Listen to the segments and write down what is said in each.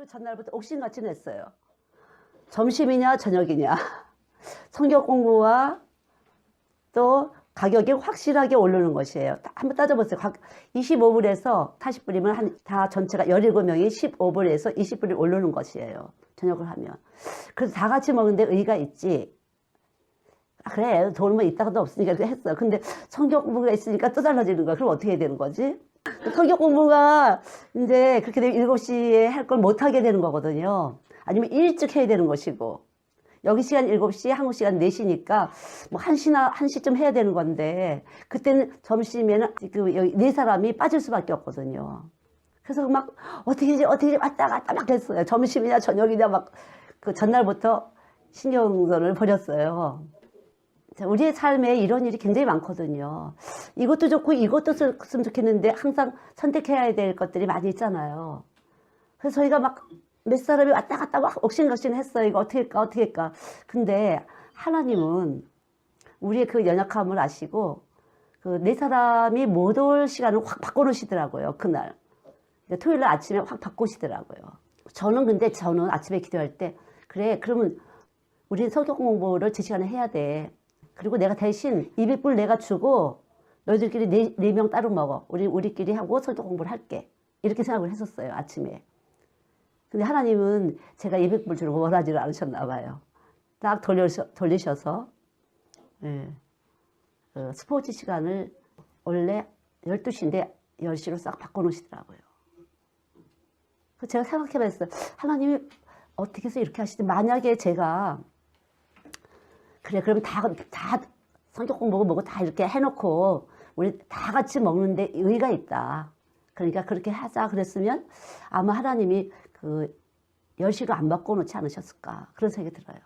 그 전날부터 옥신같이 냈어요. 점심이냐 저녁이냐. 성경 공부와 또 가격이 확실하게 오르는 것이에요. 한번 따져보세요. 25불에서 40불이면 다 전체가 17명이 15불에서 20불이 오르는 것이에요. 저녁을 하면. 그래서 다 같이 먹는데 의의가 있지. 아, 그래, 돈은 있다가도 없으니까 이렇게 했어. 근데 성경 공부가 있으니까 또 달라지는 거야. 그럼 어떻게 해야 되는 거지? 성경 공부가 이제 그렇게 되면 7시에 할 걸 못하게 되는 거거든요. 아니면 일찍 해야 되는 것이고. 여기 시간 7시, 한국 시간 4시니까 뭐 1시쯤 해야 되는 건데, 그때는 점심에는 여기 4사람이 빠질 수밖에 없거든요. 그래서 막 어떻게 왔다 갔다 막 했어요. 점심이냐 저녁이냐 막 그 전날부터 신경전을 벌였어요. 우리의 삶에 이런 일이 굉장히 많거든요. 이것도 좋고 이것도 썼으면 좋겠는데 항상 선택해야 될 것들이 많이 있잖아요. 그래서 저희가 막 몇 사람이 왔다 갔다 막 옥신각신 했어요. 이거 어떻게 할까. 근데 하나님은 우리의 그 연약함을 아시고 그 4사람이 못 올 시간을 확 바꿔놓으시더라고요. 그날. 토요일 날 아침에 확 바꾸시더라고요. 저는 아침에 기도할 때 그래 그러면 우리 성경 공부를 제 시간에 해야 돼. 그리고 내가 대신 200불 내가 주고 너희들끼리 4명 따로 먹어. 우리끼리 하고 성경 공부를 할게. 이렇게 생각을 했었어요. 아침에. 근데 하나님은 제가 200불 주려고 원하지를 않으셨나 봐요. 딱 돌리셔서 예, 스포츠 시간을 원래 12시인데 10시로 싹 바꿔놓으시더라고요. 제가 생각해봤어요. 하나님이 어떻게 해서 이렇게 하시지? 만약에 제가 그래 그러면 다 성경 공부고 뭐고 다 이렇게 해놓고 우리 다 같이 먹는데 의의가 있다. 그러니까 그렇게 하자 그랬으면 아마 하나님이 그 10시로 안 바꿔놓지 않으셨을까 그런 생각이 들어요.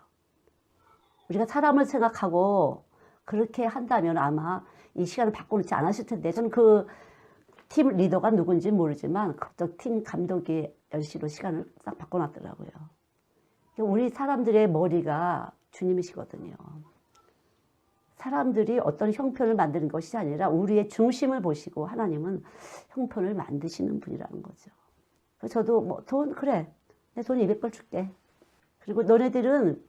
우리가 사람을 생각하고 그렇게 한다면 아마 이 시간을 바꿔놓지 않았을 텐데 저는 그 팀 리더가 누군지 모르지만 그쪽 팀 감독이 10시로 시간을 싹 바꿔놨더라고요. 우리 사람들의 머리가 주님이시거든요. 사람들이 어떤 형편을 만드는 것이 아니라 우리의 중심을 보시고 하나님은 형편을 만드시는 분이라는 거죠. 그래서 저도 그래 내 돈 200불 줄게. 그리고 너네들은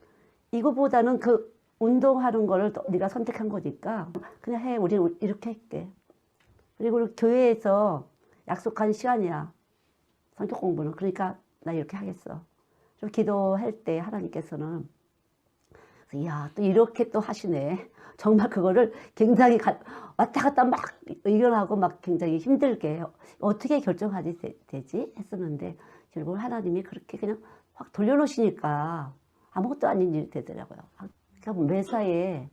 이거보다는 그 운동하는 거를 네가 선택한 거니까 그냥 해. 우리 이렇게 할게. 그리고 우리 교회에서 약속한 시간이야. 성경 공부는. 그러니까 나 이렇게 하겠어. 좀 기도할 때 하나님께서는 이야 또 이렇게 또 하시네. 정말 그거를 굉장히 왔다 갔다 막 의견하고 막 굉장히 힘들게 어떻게 결정하지 되지 했었는데 결국 하나님이 그렇게 그냥 확 돌려놓으시니까 아무것도 아닌 일이 되더라고요. 그러니까 매사에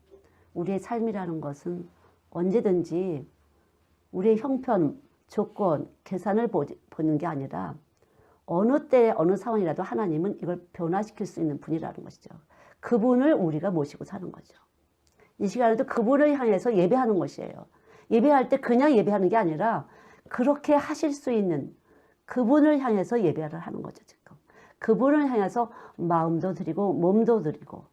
우리의 삶이라는 것은 언제든지 우리의 형편, 조건, 계산을 보는 게 아니라 어느 때 어느 상황이라도 하나님은 이걸 변화시킬 수 있는 분이라는 것이죠. 그분을 우리가 모시고 사는 거죠. 이 시간에도 그분을 향해서 예배하는 것이에요. 예배할 때 그냥 예배하는 게 아니라 그렇게 하실 수 있는 그분을 향해서 예배를 하는 거죠. 지금 그분을 향해서 마음도 드리고 몸도 드리고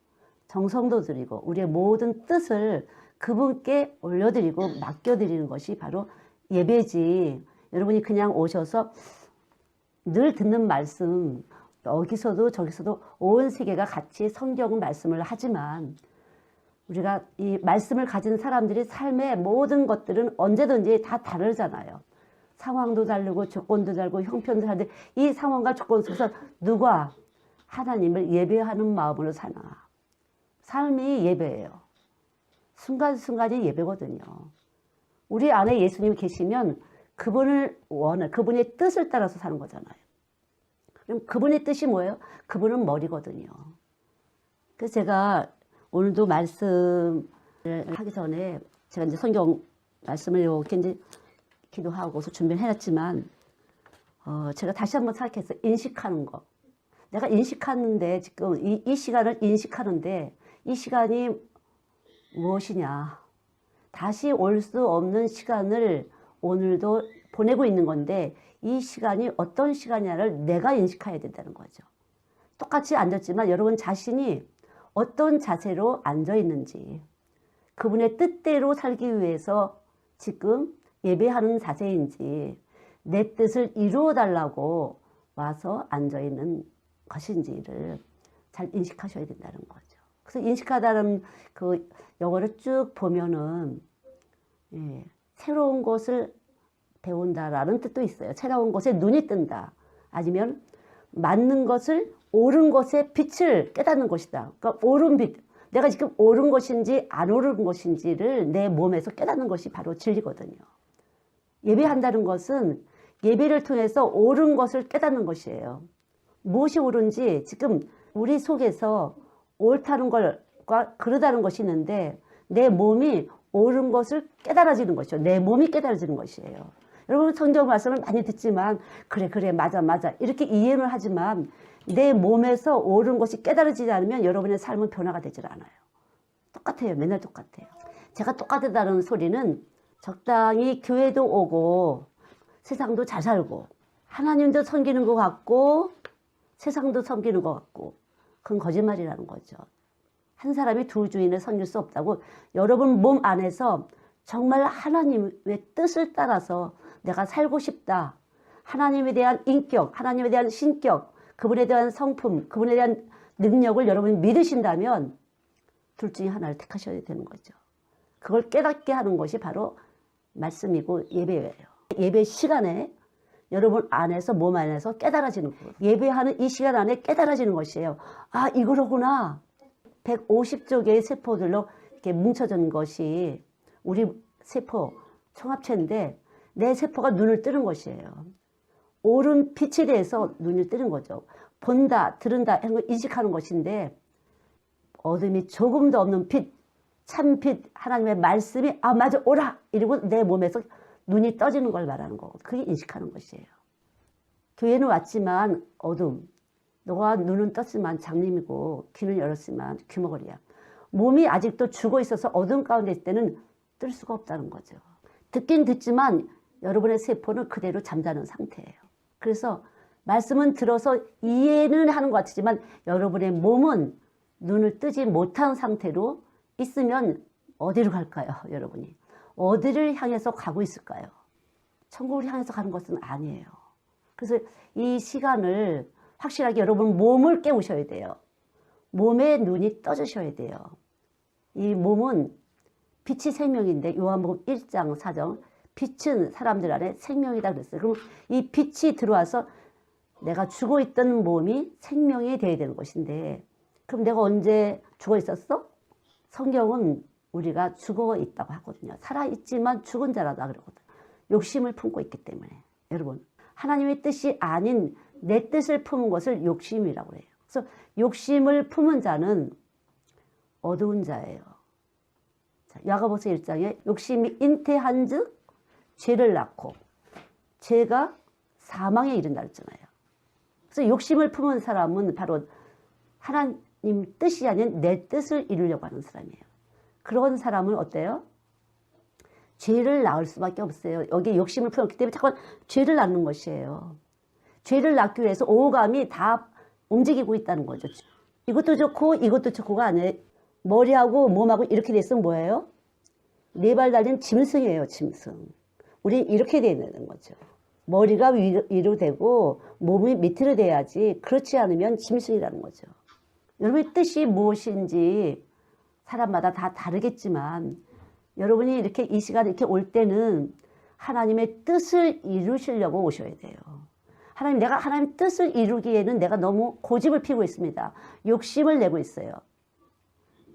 정성도 드리고 우리의 모든 뜻을 그분께 올려드리고 맡겨드리는 것이 바로 예배지. 여러분이 그냥 오셔서 늘 듣는 말씀 여기서도 저기서도 온 세계가 같이 성경 말씀을 하지만 우리가 이 말씀을 가진 사람들이 삶의 모든 것들은 언제든지 다 다르잖아요. 상황도 다르고 조건도 다르고 형편도 다른데 이 상황과 조건 속에서 누가 하나님을 예배하는 마음으로 사나. 삶이 예배예요. 순간순간이 예배거든요. 우리 안에 예수님이 계시면 그분의 뜻을 따라서 사는 거잖아요. 그럼 그분의 뜻이 뭐예요? 그분은 머리거든요. 그래서 제가 오늘도 말씀을 하기 전에 제가 이제 성경 말씀을 이렇게 이제 기도하고서 준비를 해놨지만 제가 다시 한번 생각했어요. 인식하는 거. 내가 인식하는데 지금 이 시간을 인식하는데 이 시간이 무엇이냐. 다시 올 수 없는 시간을 오늘도 보내고 있는 건데 이 시간이 어떤 시간이냐를 내가 인식해야 된다는 거죠. 똑같이 앉았지만 여러분 자신이 어떤 자세로 앉아 있는지 그분의 뜻대로 살기 위해서 지금 예배하는 자세인지 내 뜻을 이루어 달라고 와서 앉아있는 것인지를 잘 인식하셔야 된다는 거죠. 그래서 인식하다는 그 영어를 쭉 보면은 예, 새로운 것을 배운다라는 뜻도 있어요. 새로운 것에 눈이 뜬다. 아니면 맞는 것을 옳은 것의 빛을 깨닫는 것이다. 그러니까 옳은 빛, 내가 지금 옳은 것인지 안 옳은 것인지를 내 몸에서 깨닫는 것이 바로 진리거든요. 예배한다는 것은 예배를 통해서 옳은 것을 깨닫는 것이에요. 무엇이 옳은지 지금 우리 속에서 옳다는 것과 그르다는 것이 있는데 내 몸이 옳은 것을 깨달아지는 것이죠. 내 몸이 깨달아지는 것이에요. 여러분 성경 말씀을 많이 듣지만 그래 맞아 이렇게 이해는 하지만 내 몸에서 옳은 것이 깨달아지지 않으면 여러분의 삶은 변화가 되질 않아요. 똑같아요. 맨날 똑같아요. 제가 똑같다는 소리는 적당히 교회도 오고 세상도 잘 살고 하나님도 섬기는 것 같고 세상도 섬기는 것 같고 그건 거짓말이라는 거죠. 한 사람이 두 주인을 섬길 수 없다고 여러분 몸 안에서 정말 하나님의 뜻을 따라서 내가 살고 싶다. 하나님에 대한 인격, 하나님에 대한 신격, 그분에 대한 성품, 그분에 대한 능력을 여러분이 믿으신다면 둘 중에 하나를 택하셔야 되는 거죠. 그걸 깨닫게 하는 것이 바로 말씀이고 예배예요. 예배 시간에 여러분 안에서 몸 안에서 깨달아지는 거예요. 예배하는 이 시간 안에 깨달아지는 것이에요. 아 이거로구나. 150조 개의 세포들로 이렇게 뭉쳐진 것이 우리 세포 총합체인데 내 세포가 눈을 뜨는 것이에요. 옳은 빛에 대해서 눈을 뜨는 거죠. 본다, 들은다 하는 걸 인식하는 것인데 어둠이 조금도 없는 빛, 참빛, 하나님의 말씀이 아 맞아 오라 이러고 내 몸에서 눈이 떠지는 걸 말하는 거고 그게 인식하는 것이에요. 교회는 왔지만 어둠, 너가 눈은 떴지만 장님이고 귀는 열었지만 귀머거리야. 몸이 아직도 죽어 있어서 어둠 가운데 있을 때는 뜰 수가 없다는 거죠. 듣긴 듣지만 여러분의 세포는 그대로 잠자는 상태예요. 그래서 말씀은 들어서 이해는 하는 것 같지만 여러분의 몸은 눈을 뜨지 못한 상태로 있으면 어디로 갈까요? 여러분이 어디를 향해서 가고 있을까요? 천국을 향해서 가는 것은 아니에요. 그래서 이 시간을 확실하게 여러분 몸을 깨우셔야 돼요. 몸에 눈이 떠주셔야 돼요. 이 몸은 빛이 생명인데 요한복음 1장 4절 빛은 사람들 안에 생명이다 그랬어요. 그럼 이 빛이 들어와서 내가 죽어 있던 몸이 생명이 되어야 되는 것인데 그럼 내가 언제 죽어 있었어? 성경은 우리가 죽어 있다고 하거든요. 살아있지만 죽은 자라다 그러거든요. 욕심을 품고 있기 때문에 여러분 하나님의 뜻이 아닌 내 뜻을 품은 것을 욕심이라고 해요. 그래서 욕심을 품은 자는 어두운 자예요. 야고보서 1장에 욕심이 잉태한 즉 죄를 낳고 죄가 사망에 이른다 했잖아요. 그래서 욕심을 품은 사람은 바로 하나님 뜻이 아닌 내 뜻을 이루려고 하는 사람이에요. 그런 사람은 어때요? 죄를 낳을 수밖에 없어요. 여기에 욕심을 품었기 때문에 자꾸 죄를 낳는 것이에요. 죄를 낳기 위해서 오감이 다 움직이고 있다는 거죠. 이것도 좋고 이것도 좋고가 아니에요. 머리하고 몸하고 이렇게 됐으면 뭐예요? 네 발 달린 짐승이에요. 짐승. 우린 이렇게 돼야 되는 거죠. 머리가 위로 되고 몸이 밑으로 돼야지 그렇지 않으면 짐승이라는 거죠. 여러분의 뜻이 무엇인지 사람마다 다 다르겠지만 여러분이 이렇게 이 시간에 이렇게 올 때는 하나님의 뜻을 이루시려고 오셔야 돼요. 하나님, 내가 하나님 뜻을 이루기에는 내가 너무 고집을 피우고 있습니다. 욕심을 내고 있어요.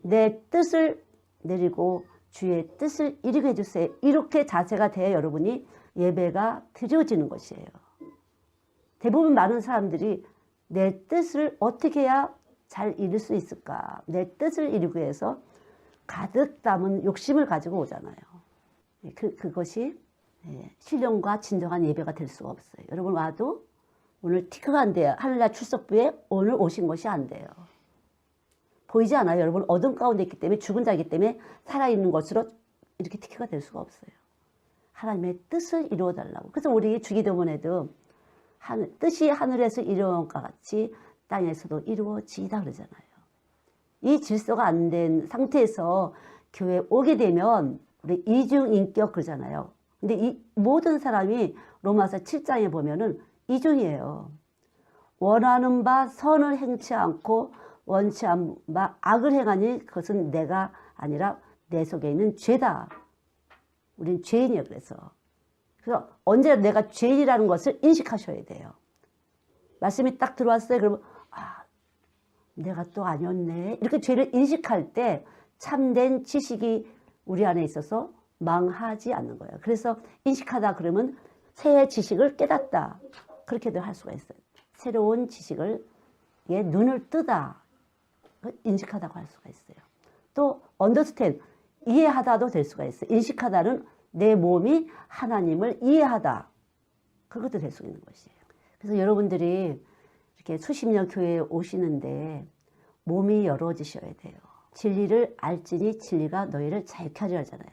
내 뜻을 내리고 주의 뜻을 이루게 해주세요. 이렇게 자세가 돼야 여러분이 예배가 드려지는 것이에요. 대부분 많은 사람들이 내 뜻을 어떻게 해야 잘 이룰 수 있을까? 내 뜻을 이루기 위해서 가득 담은 욕심을 가지고 오잖아요. 그것이 신령과 진정한 예배가 될 수가 없어요. 여러분 와도 오늘 티크가 안 돼요. 하늘날 출석부에 오늘 오신 것이 안 돼요. 보이지 않아요? 여러분 어둠 가운데 있기 때문에 죽은 자이기 때문에 살아있는 것으로 이렇게 티크가 될 수가 없어요. 하나님의 뜻을 이루어달라고. 그래서 우리 주기도문에도 뜻이 하늘에서 이루어진 것 같이 땅에서도 이루어지다 그러잖아요. 이 질서가 안 된 상태에서 교회에 오게 되면 우리 이중인격 그러잖아요. 근데 이 모든 사람이 로마서 7장에 보면은 이중이에요. 원하는 바 선을 행치 않고 원치 않은 바 악을 행하니 그것은 내가 아니라 내 속에 있는 죄다. 우린 죄인이에요. 그래서 언제나 내가 죄인이라는 것을 인식하셔야 돼요. 말씀이 딱 들어왔어요. 그러면 내가 또 아니었네. 이렇게 죄를 인식할 때 참된 지식이 우리 안에 있어서 망하지 않는 거예요. 그래서 인식하다 그러면 새 지식을 깨닫다. 그렇게도 할 수가 있어요. 새로운 지식을 눈을 뜨다. 인식하다고 할 수가 있어요. 또 understand, 이해하다도 될 수가 있어요. 인식하다는 내 몸이 하나님을 이해하다. 그것도 될 수 있는 것이에요. 그래서 여러분들이 이렇게 수십 년 교회에 오시는데 몸이 열어지셔야 돼요. 진리를 알지니 진리가 너희를 자유케 하리라 하잖아요.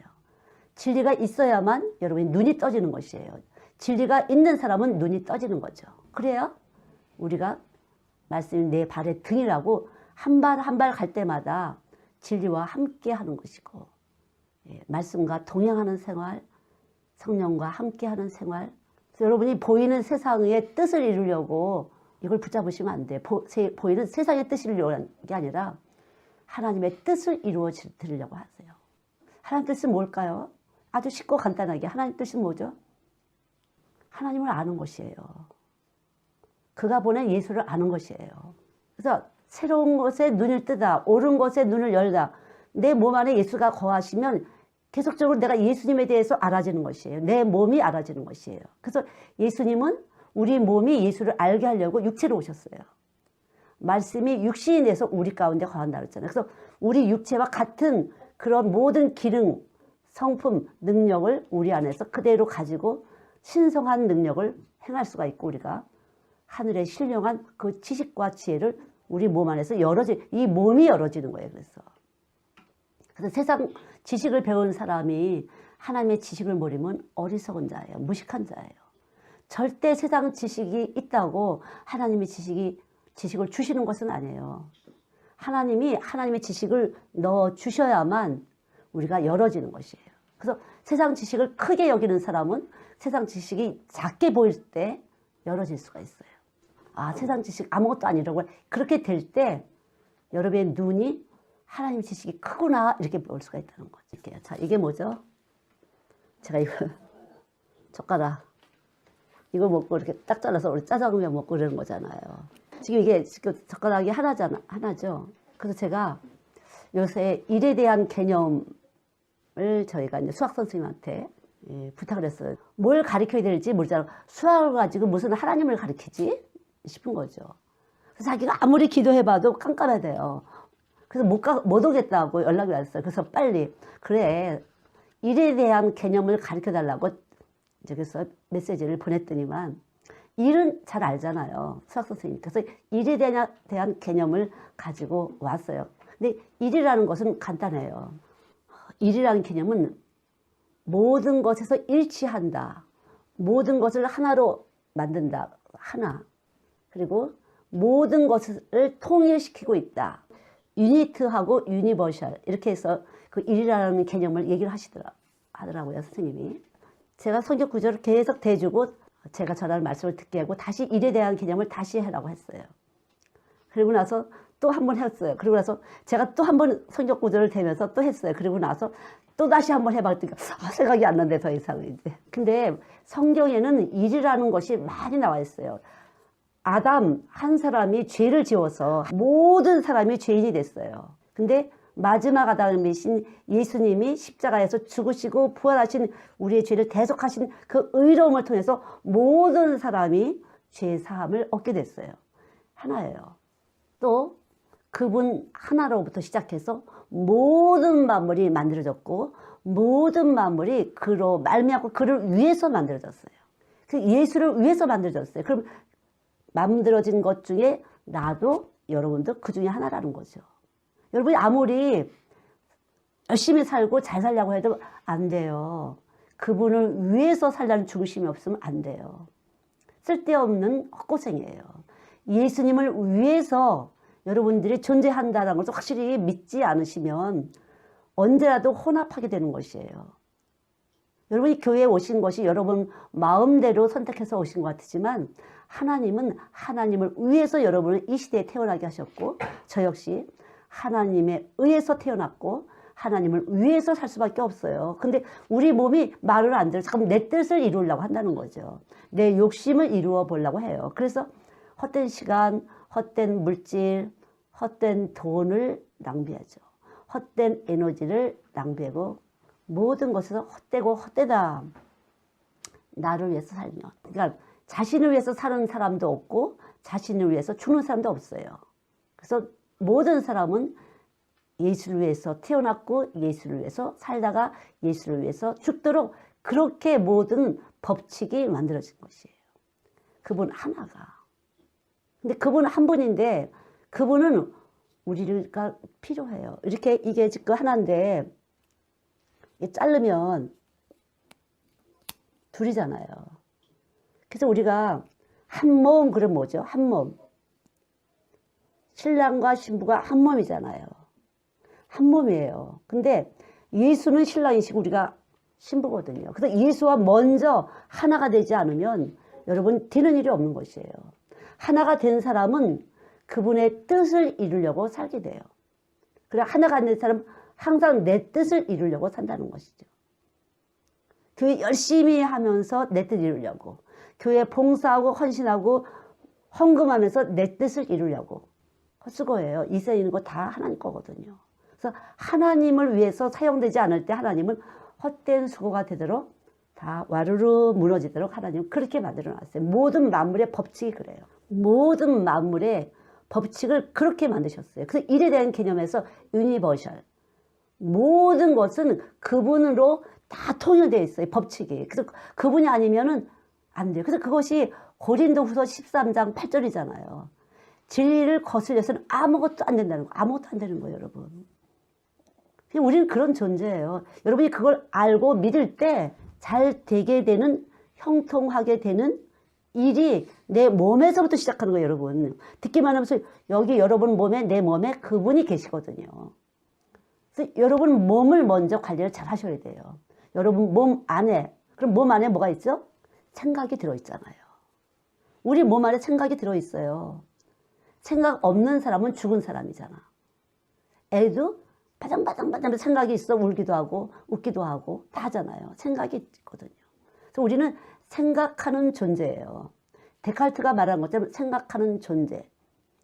진리가 있어야만 여러분이 눈이 떠지는 것이에요. 진리가 있는 사람은 눈이 떠지는 거죠. 그래야 우리가 말씀이 내 발의 등이라고 한 발 한 발 갈 때마다 진리와 함께 하는 것이고, 말씀과 동행하는 생활, 성령과 함께 하는 생활. 그래서 여러분이 보이는 세상의 뜻을 이루려고 이걸 붙잡으시면 안 돼요. 보이는 세상의 뜻을 이루려고 하는 게 아니라 하나님의 뜻을 이루어 드리려고 하세요. 하나님 뜻은 뭘까요? 아주 쉽고 간단하게 하나님 뜻은 뭐죠? 하나님을 아는 것이에요. 그가 보낸 예수를 아는 것이에요. 그래서 새로운 것에 눈을 뜨다, 옳은 것에 눈을 열다. 내 몸 안에 예수가 거하시면 계속적으로 내가 예수님에 대해서 알아지는 것이에요. 내 몸이 알아지는 것이에요. 그래서 예수님은 우리 몸이 예수를 알게 하려고 육체로 오셨어요. 말씀이 육신이 돼서 우리 가운데 거한다 그랬잖아요. 그래서 우리 육체와 같은 그런 모든 기능, 성품, 능력을 우리 안에서 그대로 가지고 신성한 능력을 행할 수가 있고, 우리가 하늘의 신령한 그 지식과 지혜를 우리 몸 안에서 이 몸이 열어지는 거예요. 그래서 세상 지식을 배운 사람이 하나님의 지식을 모르면 어리석은 자예요. 무식한 자예요. 절대 세상 지식이 있다고 하나님의 지식을 주시는 것은 아니에요. 하나님이 하나님의 지식을 넣어 주셔야만 우리가 열어지는 것이에요. 그래서 세상 지식을 크게 여기는 사람은 세상 지식이 작게 보일 때 열어질 수가 있어요. 세상 지식 아무것도 아니라고 그렇게 될 때 여러분의 눈이 하나님 지식이 크구나 이렇게 볼 수가 있다는 거죠. 자, 이게 뭐죠? 제가 이거 젓가락 이거 먹고 이렇게 딱 잘라서 우리 짜장면 먹고 그러는 거잖아요. 지금 이게 젓가락이 하나죠. 그래서 제가 요새 일에 대한 개념을 저희가 이제 수학 선생님한테 부탁을 했어요. 뭘 가르쳐야 될지 모르잖아요. 수학을 가지고 무슨 하나님을 가르치지 싶은 거죠. 그래서 자기가 아무리 기도해봐도 깜깜해야 돼요. 그래서 못 오겠다고 연락이 왔어요. 그래서 빨리 그래 일에 대한 개념을 가르쳐달라고 그래서 메시지를 보냈더니만 일은 잘 알잖아요. 수학 선생님. 그래서 일에 대한 개념을 가지고 왔어요. 근데 일이라는 것은 간단해요. 일이라는 개념은 모든 것에서 일치한다. 모든 것을 하나로 만든다. 하나. 그리고 모든 것을 통일시키고 있다. 유니트하고 유니버셜 이렇게 해서 그 일이라는 개념을 얘기를 하더라고요. 선생님이. 제가 성경 구절을 계속 대주고 제가 전하는 말씀을 듣게 하고 다시 일에 대한 개념을 다시 해라고 했어요. 그리고 나서 또 한 번 했어요. 그리고 나서 제가 또 한 번 성경 구절을 대면서 또 했어요. 그리고 나서 또 다시 한 번 해봤더니 생각이 안 나는데 더 이상 이제. 근데 성경에는 일이라는 것이 많이 나와 있어요. 아담 한 사람이 죄를 지어서 모든 사람이 죄인이 됐어요. 근데 마지막 아담이신 예수님이 십자가에서 죽으시고 부활하신 우리의 죄를 대속하신 그 의로움을 통해서 모든 사람이 죄 사함을 얻게 됐어요. 하나예요. 또 그분 하나로부터 시작해서 모든 만물이 만들어졌고 모든 만물이 그로 말미암고 그를 위해서 만들어졌어요. 그 예수를 위해서 만들어졌어요. 그럼 만들어진 것 중에 나도 여러분도 그 중에 하나라는 거죠. 여러분이 아무리 열심히 살고 잘 살려고 해도 안 돼요. 그분을 위해서 살려는 중심이 없으면 안 돼요. 쓸데없는 헛고생이에요. 예수님을 위해서 여러분들이 존재한다는 것을 확실히 믿지 않으시면 언제라도 혼합하게 되는 것이에요. 여러분이 교회에 오신 것이 여러분 마음대로 선택해서 오신 것 같지만 하나님은 하나님을 위해서 여러분을 이 시대에 태어나게 하셨고 저 역시 하나님에 의해서 태어났고 하나님을 위해서 살 수밖에 없어요. 근데 우리 몸이 말을 안 들어 자꾸 내 뜻을 이루려고 한다는 거죠. 내 욕심을 이루어 보려고 해요. 그래서 헛된 시간, 헛된 물질, 헛된 돈을 낭비하죠. 헛된 에너지를 낭비하고 모든 것에서 헛되고 헛되다. 나를 위해서 살면. 그러니까 자신을 위해서 사는 사람도 없고 자신을 위해서 죽는 사람도 없어요. 그래서 모든 사람은 예수를 위해서 태어났고 예수를 위해서 살다가 예수를 위해서 죽도록 그렇게 모든 법칙이 만들어진 것이에요. 그분 하나가. 근데 그분 한 분인데 그분은 우리가 필요해요. 이렇게 이게 지금 하나인데 자르면 둘이잖아요. 그래서 우리가 한 몸 그럼 뭐죠? 한 몸. 신랑과 신부가 한 몸이잖아요. 한 몸이에요. 근데 예수는 신랑이시고 우리가 신부거든요. 그래서 예수와 먼저 하나가 되지 않으면 여러분 되는 일이 없는 것이에요. 하나가 된 사람은 그분의 뜻을 이루려고 살게 돼요. 그래 하나가 된 사람은 항상 내 뜻을 이루려고 산다는 것이죠. 교회 열심히 하면서 내 뜻 이루려고 교회 봉사하고 헌신하고 헌금하면서 내 뜻을 이루려고 헛수고예요. 이 세상 있는 거 다 하나님 거거든요. 그래서 하나님을 위해서 사용되지 않을 때 하나님은 헛된 수고가 되도록 다 와르르 무너지도록 하나님은 그렇게 만들어놨어요. 모든 만물의 법칙이 그래요. 모든 만물의 법칙을 그렇게 만드셨어요. 그래서 일에 대한 개념에서 유니버셜. 모든 것은 그분으로 다 통일되어 있어요. 법칙이. 그래서 그분이 아니면은 안 돼요. 그래서 그것이 고린도후서 13장 8절이잖아요. 진리를 거슬려서는 아무것도 안 된다는 거. 아무것도 안 되는 거예요, 여러분. 우리는 그런 존재예요. 여러분이 그걸 알고 믿을 때 잘 되게 되는, 형통하게 되는 일이 내 몸에서부터 시작하는 거예요, 여러분. 듣기만 하면서 여기 여러분 몸에, 내 몸에 그분이 계시거든요. 그래서 여러분 몸을 먼저 관리를 잘 하셔야 돼요. 여러분 몸 안에, 그럼 몸 안에 뭐가 있죠? 생각이 들어있잖아요. 우리 몸 안에 생각이 들어있어요. 생각 없는 사람은 죽은 사람이잖아. 애도 바장바장 생각이 있어 울기도 하고 웃기도 하고 다 하잖아요. 생각이 있거든요. 그래서 우리는 생각하는 존재예요. 데카르트가 말한 것처럼 생각하는 존재.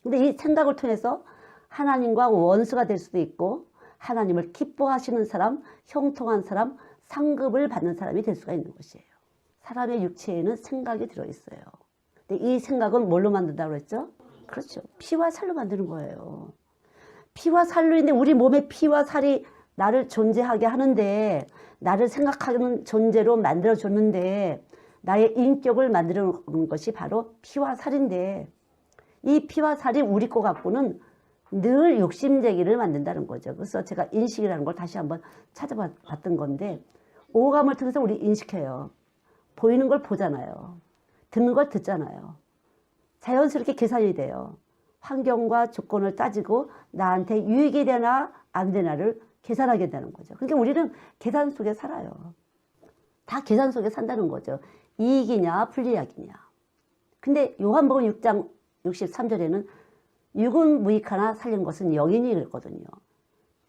근데 이 생각을 통해서 하나님과 원수가 될 수도 있고 하나님을 기뻐하시는 사람, 형통한 사람, 상급을 받는 사람이 될 수가 있는 것이에요. 사람의 육체에는 생각이 들어있어요. 근데 이 생각은 뭘로 만든다고 했죠? 그렇죠. 피와 살로 만드는 거예요. 피와 살로인데 우리 몸에 피와 살이 나를 존재하게 하는데 나를 생각하는 존재로 만들어줬는데 나의 인격을 만들어 놓은 것이 바로 피와 살인데 이 피와 살이 우리 거 갖고는 늘 욕심쟁이를 만든다는 거죠. 그래서 제가 인식이라는 걸 다시 한번 찾아봤던 건데 오감을 통해서 우리 인식해요. 보이는 걸 보잖아요. 듣는 걸 듣잖아요. 자연스럽게 계산이 돼요. 환경과 조건을 따지고 나한테 유익이 되나 안 되나를 계산하게 되는 거죠. 그러니까 우리는 계산 속에 살아요. 다 계산 속에 산다는 거죠. 이익이냐 불리약이냐. 근데 요한복음 6장 63절에는 육은 무익하나 살린 것은 영이니 그랬거든요.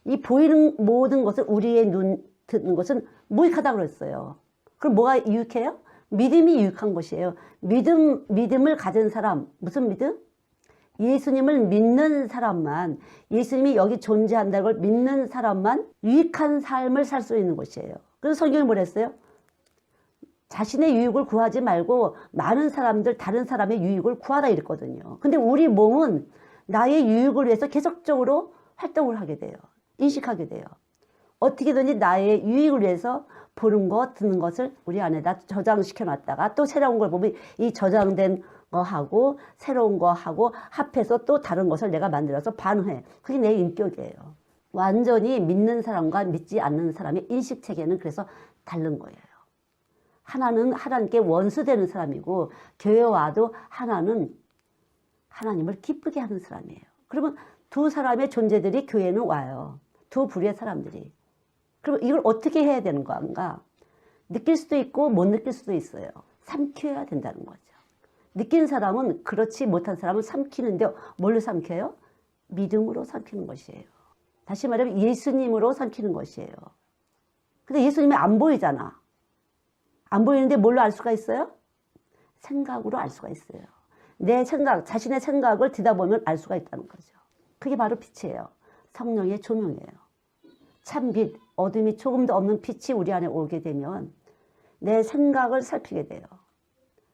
이 보이는 모든 것을 우리의 눈 듣는 것은 무익하다고 그랬어요. 그럼 뭐가 유익해요? 믿음이 유익한 것이에요. 믿음을 가진 사람, 무슨 믿음? 예수님을 믿는 사람만, 예수님이 여기 존재한다는 걸 믿는 사람만 유익한 삶을 살 수 있는 것이에요. 그래서 성경이 뭐랬어요? 자신의 유익을 구하지 말고 많은 사람들, 다른 사람의 유익을 구하라 이랬거든요. 근데 우리 몸은 나의 유익을 위해서 계속적으로 활동을 하게 돼요. 인식하게 돼요. 어떻게든지 나의 유익을 위해서 보는 것, 듣는 것을 우리 안에다 저장시켜 놨다가 또 새로운 걸 보면 이 저장된 거 하고 새로운 거 하고 합해서 또 다른 것을 내가 만들어서 반응해. 그게 내 인격이에요. 완전히 믿는 사람과 믿지 않는 사람의 인식 체계는 그래서 다른 거예요. 하나는 하나님께 원수되는 사람이고 교회 와도 하나는 하나님을 기쁘게 하는 사람이에요. 그러면 두 사람의 존재들이 교회는 와요. 두 부류의 사람들이. 그럼 이걸 어떻게 해야 되는 건가? 느낄 수도 있고 못 느낄 수도 있어요. 삼켜야 된다는 거죠. 느낀 사람은 그렇지 못한 사람은 삼키는데 뭘로 삼켜요? 믿음으로 삼키는 것이에요. 다시 말하면 예수님으로 삼키는 것이에요. 근데 예수님이 안 보이잖아. 안 보이는데 뭘로 알 수가 있어요? 생각으로 알 수가 있어요. 내 생각, 자신의 생각을 들여다보면 알 수가 있다는 거죠. 그게 바로 빛이에요. 성령의 조명이에요. 참빛, 어둠이 조금도 없는 빛이 우리 안에 오게 되면 내 생각을 살피게 돼요.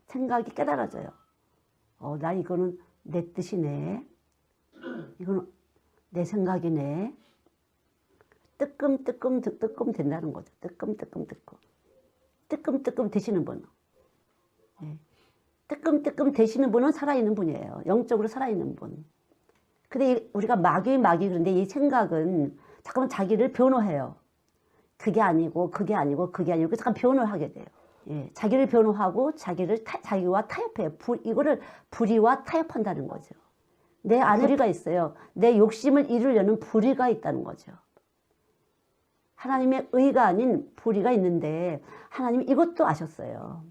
생각이 깨달아져요. 나 이거는 내 뜻이네. 이거는 내 생각이네. 뜨끔뜨끔 된다는 거죠. 뜨끔뜨끔 되시는 분. 네. 뜨끔뜨끔 되시는 분은 살아있는 분이에요. 영적으로 살아있는 분. 근데 우리가 마귀 그런데 이 생각은 잠깐만 자기를 변호해요. 그게 아니고 잠깐 변호를 하게 돼요. 예, 자기를 변호하고 자기와 타협해요. 이거를 불의와 타협한다는 거죠. 내 안에 불의가 있어요. 내 욕심을 이루려는 불의가 있다는 거죠. 하나님의 의가 아닌 불의가 있는데 하나님은 이것도 아셨어요.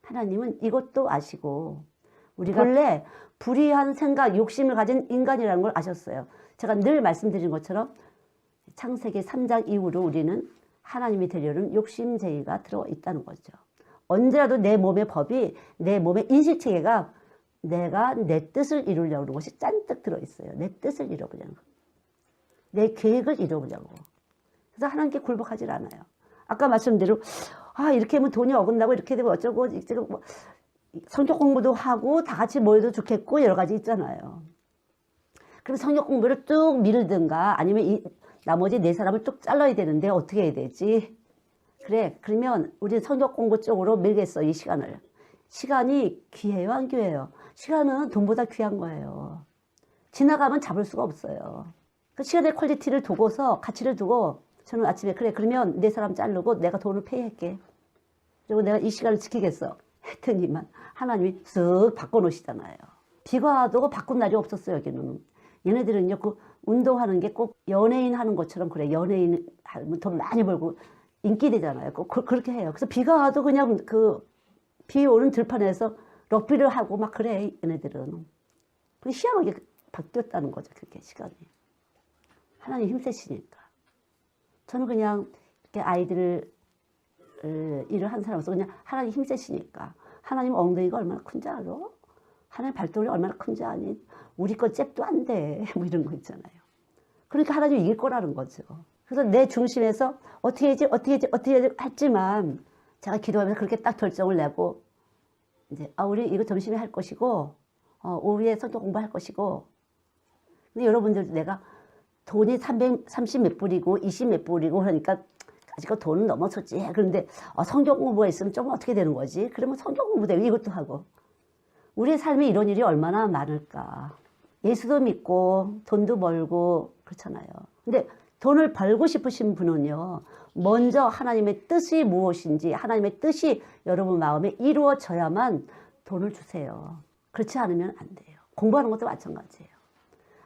하나님은 이것도 아시고 우리가 원래 불의한 생각, 욕심을 가진 인간이라는 걸 아셨어요. 제가 늘 말씀드린 것처럼 창세기 3장 이후로 우리는 하나님이 되려는 욕심쟁이가 들어있다는 거죠. 언제라도 내 몸의 법이, 내 몸의 인식체계가 내가 내 뜻을 이루려고 하는 것이 짠뜩 들어있어요. 내 뜻을 이루려고. 내 계획을 이루려고. 그래서 하나님께 굴복하지 않아요. 아까 말씀대로 이렇게 하면 돈이 어긋나고 이렇게 되면 어쩌고 뭐 성격 공부도 하고 다 같이 모여도 좋겠고 여러 가지 있잖아요. 그럼 성격 공부를 쭉 미루든가 아니면 나머지 4사람을 뚝 잘라야 되는데 어떻게 해야 되지? 그래, 그러면 우리 성격 공부 쪽으로 밀겠어, 이 시간을. 시간이 귀해요, 안 귀해요? 시간은 돈보다 귀한 거예요. 지나가면 잡을 수가 없어요. 그 시간의 퀄리티를 두고서, 가치를 두고, 저는 아침에, 그래, 그러면 4사람 자르고 내가 돈을 페이할게. 그리고 내가 이 시간을 지키겠어. 했더니만 하나님이 쓱 바꿔놓으시잖아요. 비가 와도 바꾼 날이 없었어요, 여기는. 얘네들은요, 그 운동하는 게 꼭 연예인 하는 것처럼 그래. 연예인 하면 돈 많이 벌고 인기 되잖아요. 꼭 그렇게 해요. 그래서 비가 와도 그냥 비 오는 들판에서 럭비를 하고 막 그래, 얘네들은. 희한하게 바뀌었다는 거죠, 그렇게 시간이. 하나님 힘세시니까. 저는 그냥 이렇게 아이들을 일을 한 사람으로서 그냥 하나님 힘세시니까. 하나님 엉덩이가 얼마나 큰지 알아? 하나님 발톱이 얼마나 큰지 아니? 우리 거 잽도 안 돼. 뭐 이런 거 있잖아요. 그러니까 하나님 이길 거라는 거죠. 그래서 내 중심에서 어떻게 해야지 했지만 제가 기도하면서 그렇게 딱 결정을 내고 이제 우리 이거 점심에 할 것이고 오후에 성경 공부할 것이고 근데 여러분들도 내가 돈이 330 몇 불이고 20 몇 불이고 그러니까 아직 돈은 넘어섰지. 그런데 성경 공부가 있으면 좀 어떻게 되는 거지? 그러면 성경 공부 되고 이것도 하고 우리의 삶에 이런 일이 얼마나 많을까. 예수도 믿고 돈도 벌고 그렇잖아요. 근데 돈을 벌고 싶으신 분은요. 먼저 하나님의 뜻이 무엇인지 하나님의 뜻이 여러분 마음에 이루어져야만 돈을 주세요. 그렇지 않으면 안 돼요. 공부하는 것도 마찬가지예요.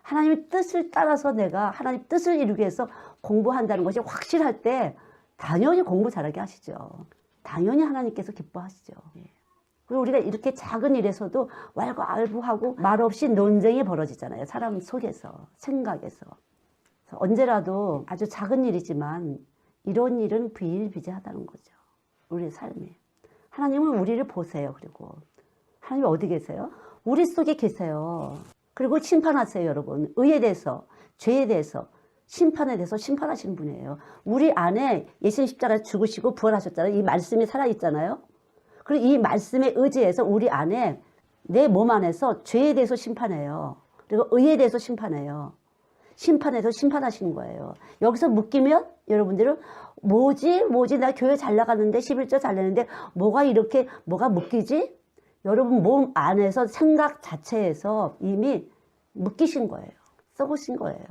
하나님의 뜻을 따라서 내가 하나님의 뜻을 이루기 위해서 공부한다는 것이 확실할 때 당연히 공부 잘하게 하시죠. 당연히 하나님께서 기뻐하시죠. 그리고 우리가 이렇게 작은 일에서도 왈가왈부하고 말없이 논쟁이 벌어지잖아요. 사람 속에서, 생각에서. 언제라도 아주 작은 일이지만 이런 일은 비일비재하다는 거죠. 우리의 삶에. 하나님은 우리를 보세요. 그리고 하나님이 어디 계세요? 우리 속에 계세요. 그리고 심판하세요, 여러분. 의에 대해서, 죄에 대해서, 심판에 대해서 심판하시는 분이에요. 우리 안에 예수님 십자가에 죽으시고 부활하셨잖아요. 이 말씀이 살아있잖아요. 그리고 이 말씀에 의지해서 우리 안에 내 몸 안에서 죄에 대해서 심판해요. 그리고 의에 대해서 심판해요. 심판해서 심판하시는 거예요. 여기서 묶이면 여러분들은 뭐지? 나 교회 잘 나가는데 11조 잘 내는데 뭐가 묶이지? 여러분 몸 안에서 생각 자체에서 이미 묶이신 거예요. 썩으신 거예요.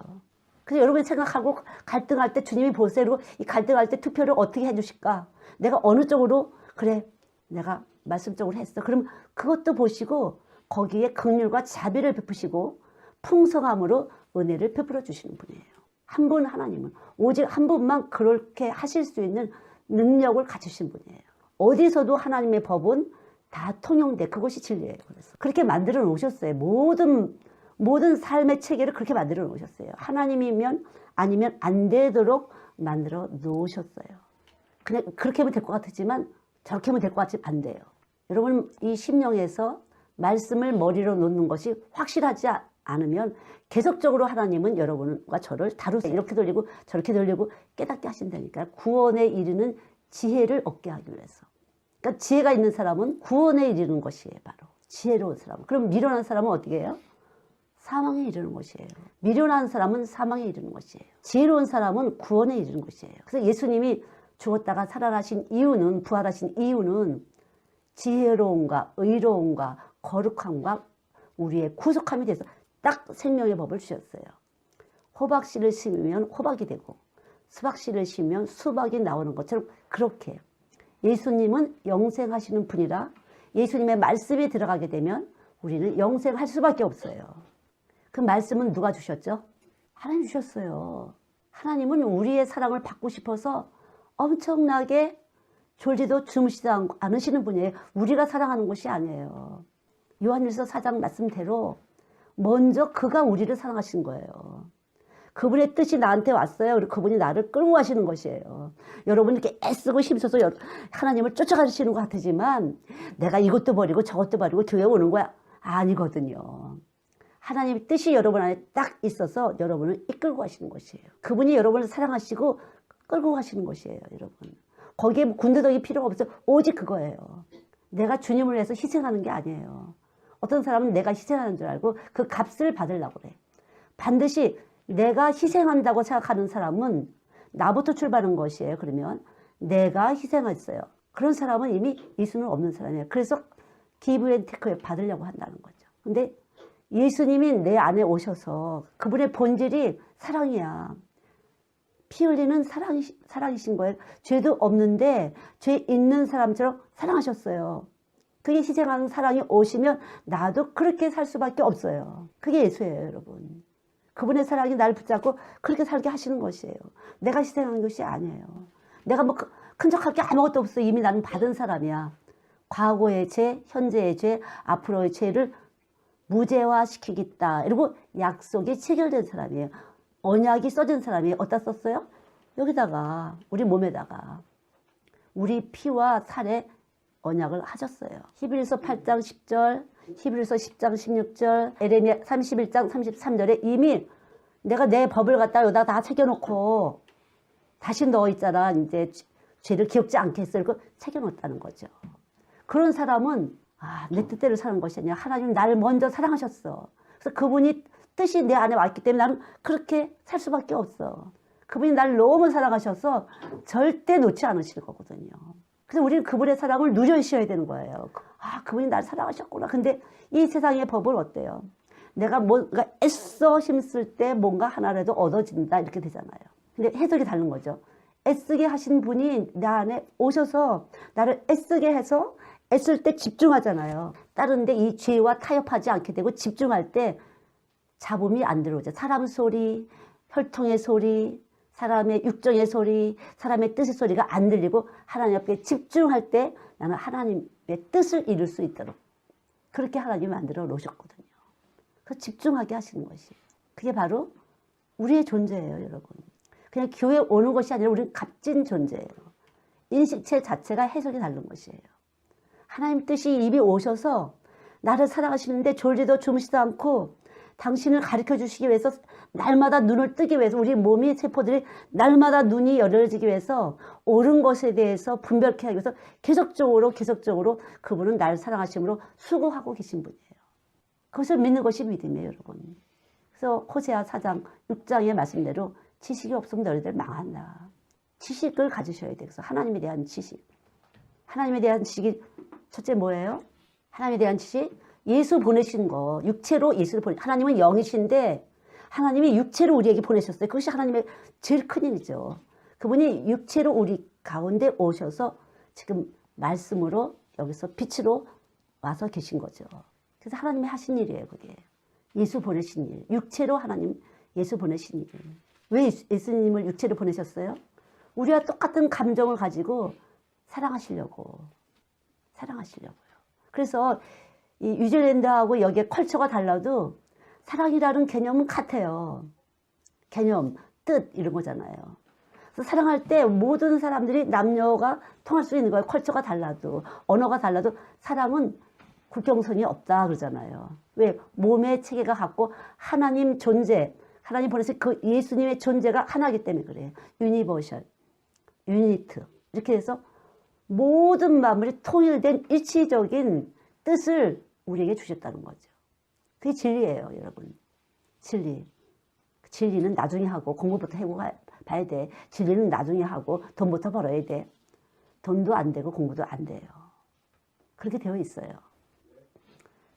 그래서 여러분이 생각하고 갈등할 때 주님이 보세요. 그리고 이 갈등할 때 투표를 어떻게 해주실까? 내가 어느 쪽으로 그래 내가 말씀적으로 했어. 그럼 그것도 보시고 거기에 긍휼과 자비를 베푸시고 풍성함으로 은혜를 베풀어 주시는 분이에요. 한 분 하나님은 오직 한 분만 그렇게 하실 수 있는 능력을 갖추신 분이에요. 어디서도 하나님의 법은 다 통용돼. 그것이 진리예요. 그래서 그렇게 만들어 놓으셨어요. 모든 삶의 체계를 그렇게 만들어 놓으셨어요. 하나님이면 아니면 안 되도록 만들어 놓으셨어요. 그냥 그렇게 하면 될 것 같았지만 저렇게 하면 될 것 같지만 안 돼요. 여러분 이 심령에서 말씀을 머리로 놓는 것이 확실하지 않으면 계속적으로 하나님은 여러분과 저를 다루세요. 이렇게 돌리고 저렇게 돌리고 깨닫게 하신다니까요. 구원에 이르는 지혜를 얻게 하기 위해서. 그러니까 지혜가 있는 사람은 구원에 이르는 것이에요. 바로 지혜로운 사람. 그럼 미련한 사람은 어떻게 해요? 사망에 이르는 것이에요. 미련한 사람은 사망에 이르는 것이에요. 지혜로운 사람은 구원에 이르는 것이에요. 그래서 예수님이 죽었다가 살아나신 이유는, 부활하신 이유는 지혜로움과 의로움과 거룩함과 우리의 구속함이 돼서 딱 생명의 법을 주셨어요. 호박씨를 심으면 호박이 되고 수박씨를 심으면 수박이 나오는 것처럼 그렇게 예수님은 영생하시는 분이라 예수님의 말씀이 들어가게 되면 우리는 영생할 수밖에 없어요. 그 말씀은 누가 주셨죠? 하나님 주셨어요. 하나님은 우리의 사랑을 받고 싶어서 엄청나게 졸지도 주무시지 않으시는 분이에요. 우리가 사랑하는 것이 아니에요. 요한일서 4장 말씀대로 먼저 그가 우리를 사랑하신 거예요. 그분의 뜻이 나한테 왔어요. 그리고 그분이 나를 끌고 가시는 것이에요. 여러분 이렇게 애쓰고 힘써서 하나님을 쫓아가시는 것 같지만 내가 이것도 버리고 저것도 버리고 교회 오는 거야. 아니거든요. 하나님의 뜻이 여러분 안에 딱 있어서 여러분을 이끌고 가시는 것이에요. 그분이 여러분을 사랑하시고 끌고 가시는 것이에요. 여러분. 거기에 군더더기 필요가 없어요. 오직 그거예요. 내가 주님을 위해서 희생하는 게 아니에요. 어떤 사람은 내가 희생하는 줄 알고 그 값을 받으려고 그래. 반드시 내가 희생한다고 생각하는 사람은 나부터 출발한 것이에요. 그러면 내가 희생했어요. 그런 사람은 이미 예수는 없는 사람이에요. 그래서 기브 앤 테크에 받으려고 한다는 거죠. 근데 예수님이 내 안에 오셔서 그분의 본질이 사랑이야. 피 흘리는 사랑이신 거예요. 죄도 없는데 죄 있는 사람처럼 사랑하셨어요. 그게 희생하는 사랑이 오시면 나도 그렇게 살 수밖에 없어요. 그게 예수예요, 여러분. 그분의 사랑이 나를 붙잡고 그렇게 살게 하시는 것이에요. 내가 희생하는 것이 아니에요. 내가 뭐 큰척할 게 아무것도 없어. 이미 나는 받은 사람이야. 과거의 죄, 현재의 죄, 앞으로의 죄를 무죄화시키겠다. 이러고 약속이 체결된 사람이에요. 언약이 써진 사람이 어디다 썼어요? 여기다가 우리 몸에다가 우리 피와 살에 언약을 하셨어요. 히브리서 8장 10절, 히브리서 10장 16절, 에레미야 31장 33절에 이미 내가 내 법을 갖다 여기다 다 새겨놓고 다시 넣어 있잖아. 이제 죄를 기억지 않겠어요. 그거 새겨놓았다는 거죠. 그런 사람은 내 뜻대로 사는 것이 아니라 하나님 나를 먼저 사랑하셨어. 그래서 그분이 뜻이 내 안에 왔기 때문에 나는 그렇게 살 수밖에 없어. 그분이 나를 너무 사랑하셔서 절대 놓지 않으실 거거든요. 그래서 우리는 그분의 사랑을 누려셔야 되는 거예요. 그분이 나를 사랑하셨구나. 근데 이 세상의 법은 어때요? 내가 뭔가 애써 힘쓸 때 뭔가 하나라도 얻어진다 이렇게 되잖아요. 근데 해석이 다른 거죠. 애쓰게 하신 분이 내 안에 오셔서 나를 애쓰게 해서 애쓸 때 집중하잖아요. 다른 데 이 죄와 타협하지 않게 되고 집중할 때 잡음이 안 들어오죠. 사람 소리, 혈통의 소리, 사람의 육정의 소리, 사람의 뜻의 소리가 안 들리고 하나님 앞에 집중할 때 나는 하나님의 뜻을 이룰 수 있도록 그렇게 하나님이 만들어 놓으셨거든요. 그래서 집중하게 하시는 것이에요. 그게 바로 우리의 존재예요, 여러분. 그냥 교회 오는 것이 아니라 우리는 값진 존재예요. 인식체 자체가 해석이 다른 것이에요. 하나님 뜻이 이미 오셔서 나를 사랑하시는데 졸지도 주무시도 않고 당신을 가르쳐 주시기 위해서 날마다 눈을 뜨기 위해서 우리 몸이 세포들이 날마다 눈이 열려지기 위해서 옳은 것에 대해서 분별케 하기 위해서 계속적으로 그분은 나를 사랑하심으로 수고하고 계신 분이에요. 그것을 믿는 것이 믿음이에요, 여러분. 그래서 호세아 4장 6장의 말씀대로 지식이 없으면 너희들 망한다. 지식을 가지셔야 돼요. 그래서 하나님에 대한 지식. 하나님에 대한 지식이 첫째 뭐예요? 하나님에 대한 지식. 예수 보내신 거. 육체로 예수를 하나님은 영이신데 하나님이 육체로 우리에게 보내셨어요. 그것이 하나님의 제일 큰 일이죠. 그분이 육체로 우리 가운데 오셔서 지금 말씀으로 여기서 빛으로 와서 계신 거죠. 그래서 하나님이 하신 일이에요. 그게. 예수 보내신 일. 육체로 하나님 예수 보내신 일. 왜 예수님을 육체로 보내셨어요? 우리와 똑같은 감정을 가지고 사랑하시려고요. 그래서 이 뉴질랜드하고 여기에 컬처가 달라도 사랑이라는 개념은 같아요. 개념, 뜻 이런 거잖아요. 그래서 사랑할 때 모든 사람들이 남녀가 통할 수 있는 거예요. 컬처가 달라도, 언어가 달라도 사랑은 국경선이 없다 그러잖아요. 왜? 몸의 체계가 같고 하나님 존재, 하나님 보내신 그 예수님의 존재가 하나이기 때문에 그래요. 유니버셜, 유니트 이렇게 해서 모든 만물이 통일된 일치적인 뜻을 우리에게 주셨다는 거죠. 그게 진리예요, 여러분. 진리. 진리는 나중에 하고 공부부터 해고 봐야 돼. 진리는 나중에 하고 돈부터 벌어야 돼. 돈도 안 되고 공부도 안 돼요. 그렇게 되어 있어요.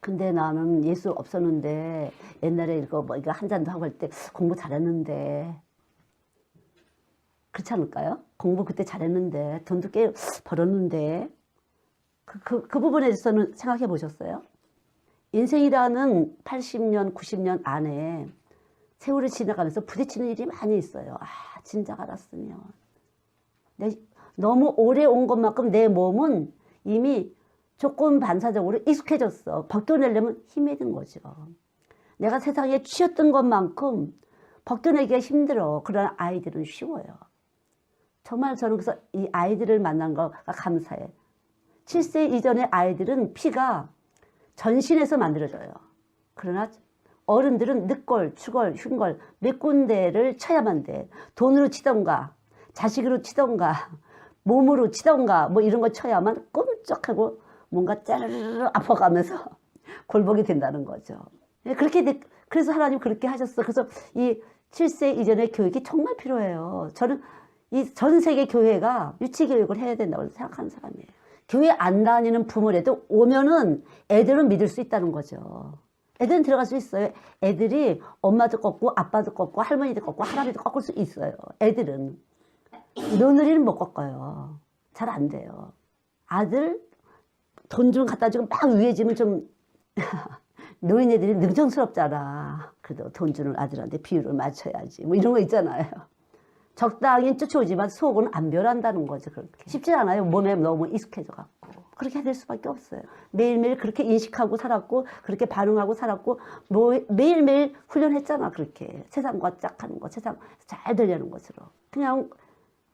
근데 나는 예수 없었는데 옛날에 이거 한 잔도 하고 할 때 공부 잘했는데 그렇지 않을까요? 공부 그때 잘했는데 돈도 꽤 벌었는데 그 부분에 대해서는 생각해 보셨어요? 인생이라는 80년, 90년 안에 세월이 지나가면서 부딪히는 일이 많이 있어요. 아, 진작 알았으면. 너무 오래 온 것만큼 내 몸은 이미 조건 반사적으로 익숙해졌어. 벗겨내려면 힘이 든 거죠. 내가 세상에 취했던 것만큼 벗겨내기가 힘들어. 그러나 아이들은 쉬워요. 정말 저는 그래서 이 아이들을 만난 거가 감사해. 7세 이전의 아이들은 피가 전신에서 만들어져요. 그러나 어른들은 늑골, 추골, 흉골 몇 군데를 쳐야만 돼. 돈으로 치던가 자식으로 치던가 몸으로 치던가 뭐 이런 거 쳐야만 끔찍하고 뭔가 짜르르 아파가면서 골복이 된다는 거죠. 그래서 하나님 그렇게 하셨어. 그래서 이 7세 이전의 교육이 정말 필요해요. 저는 이 전 세계 교회가 유치 교육을 해야 된다고 생각하는 사람이에요. 교회 안 다니는 부모라도 오면은 애들은 믿을 수 있다는 거죠. 애들은 들어갈 수 있어요. 애들이 엄마도 꺾고 아빠도 꺾고 할머니도 꺾고 할아버지도 꺾을 수 있어요. 애들은. 며느리는 못 꺾어요. 잘 안 돼요. 아들 돈 좀 갖다 주고 막 유해지면 좀 노인네들이 능청스럽잖아. 그래도 돈 주는 아들한테 비율을 맞춰야지. 뭐 이런 거 있잖아요. 적당히 쫓아오지만 속은 안 변한다는 거죠. 그렇게 쉽지 않아요. 몸에 너무 익숙해져 갖고 그렇게 될 수밖에 없어요. 매일매일 그렇게 인식하고 살았고 그렇게 반응하고 살았고 매일매일 훈련했잖아. 그렇게 세상과 짝 하는 거, 세상 잘 되려는 것으로. 그냥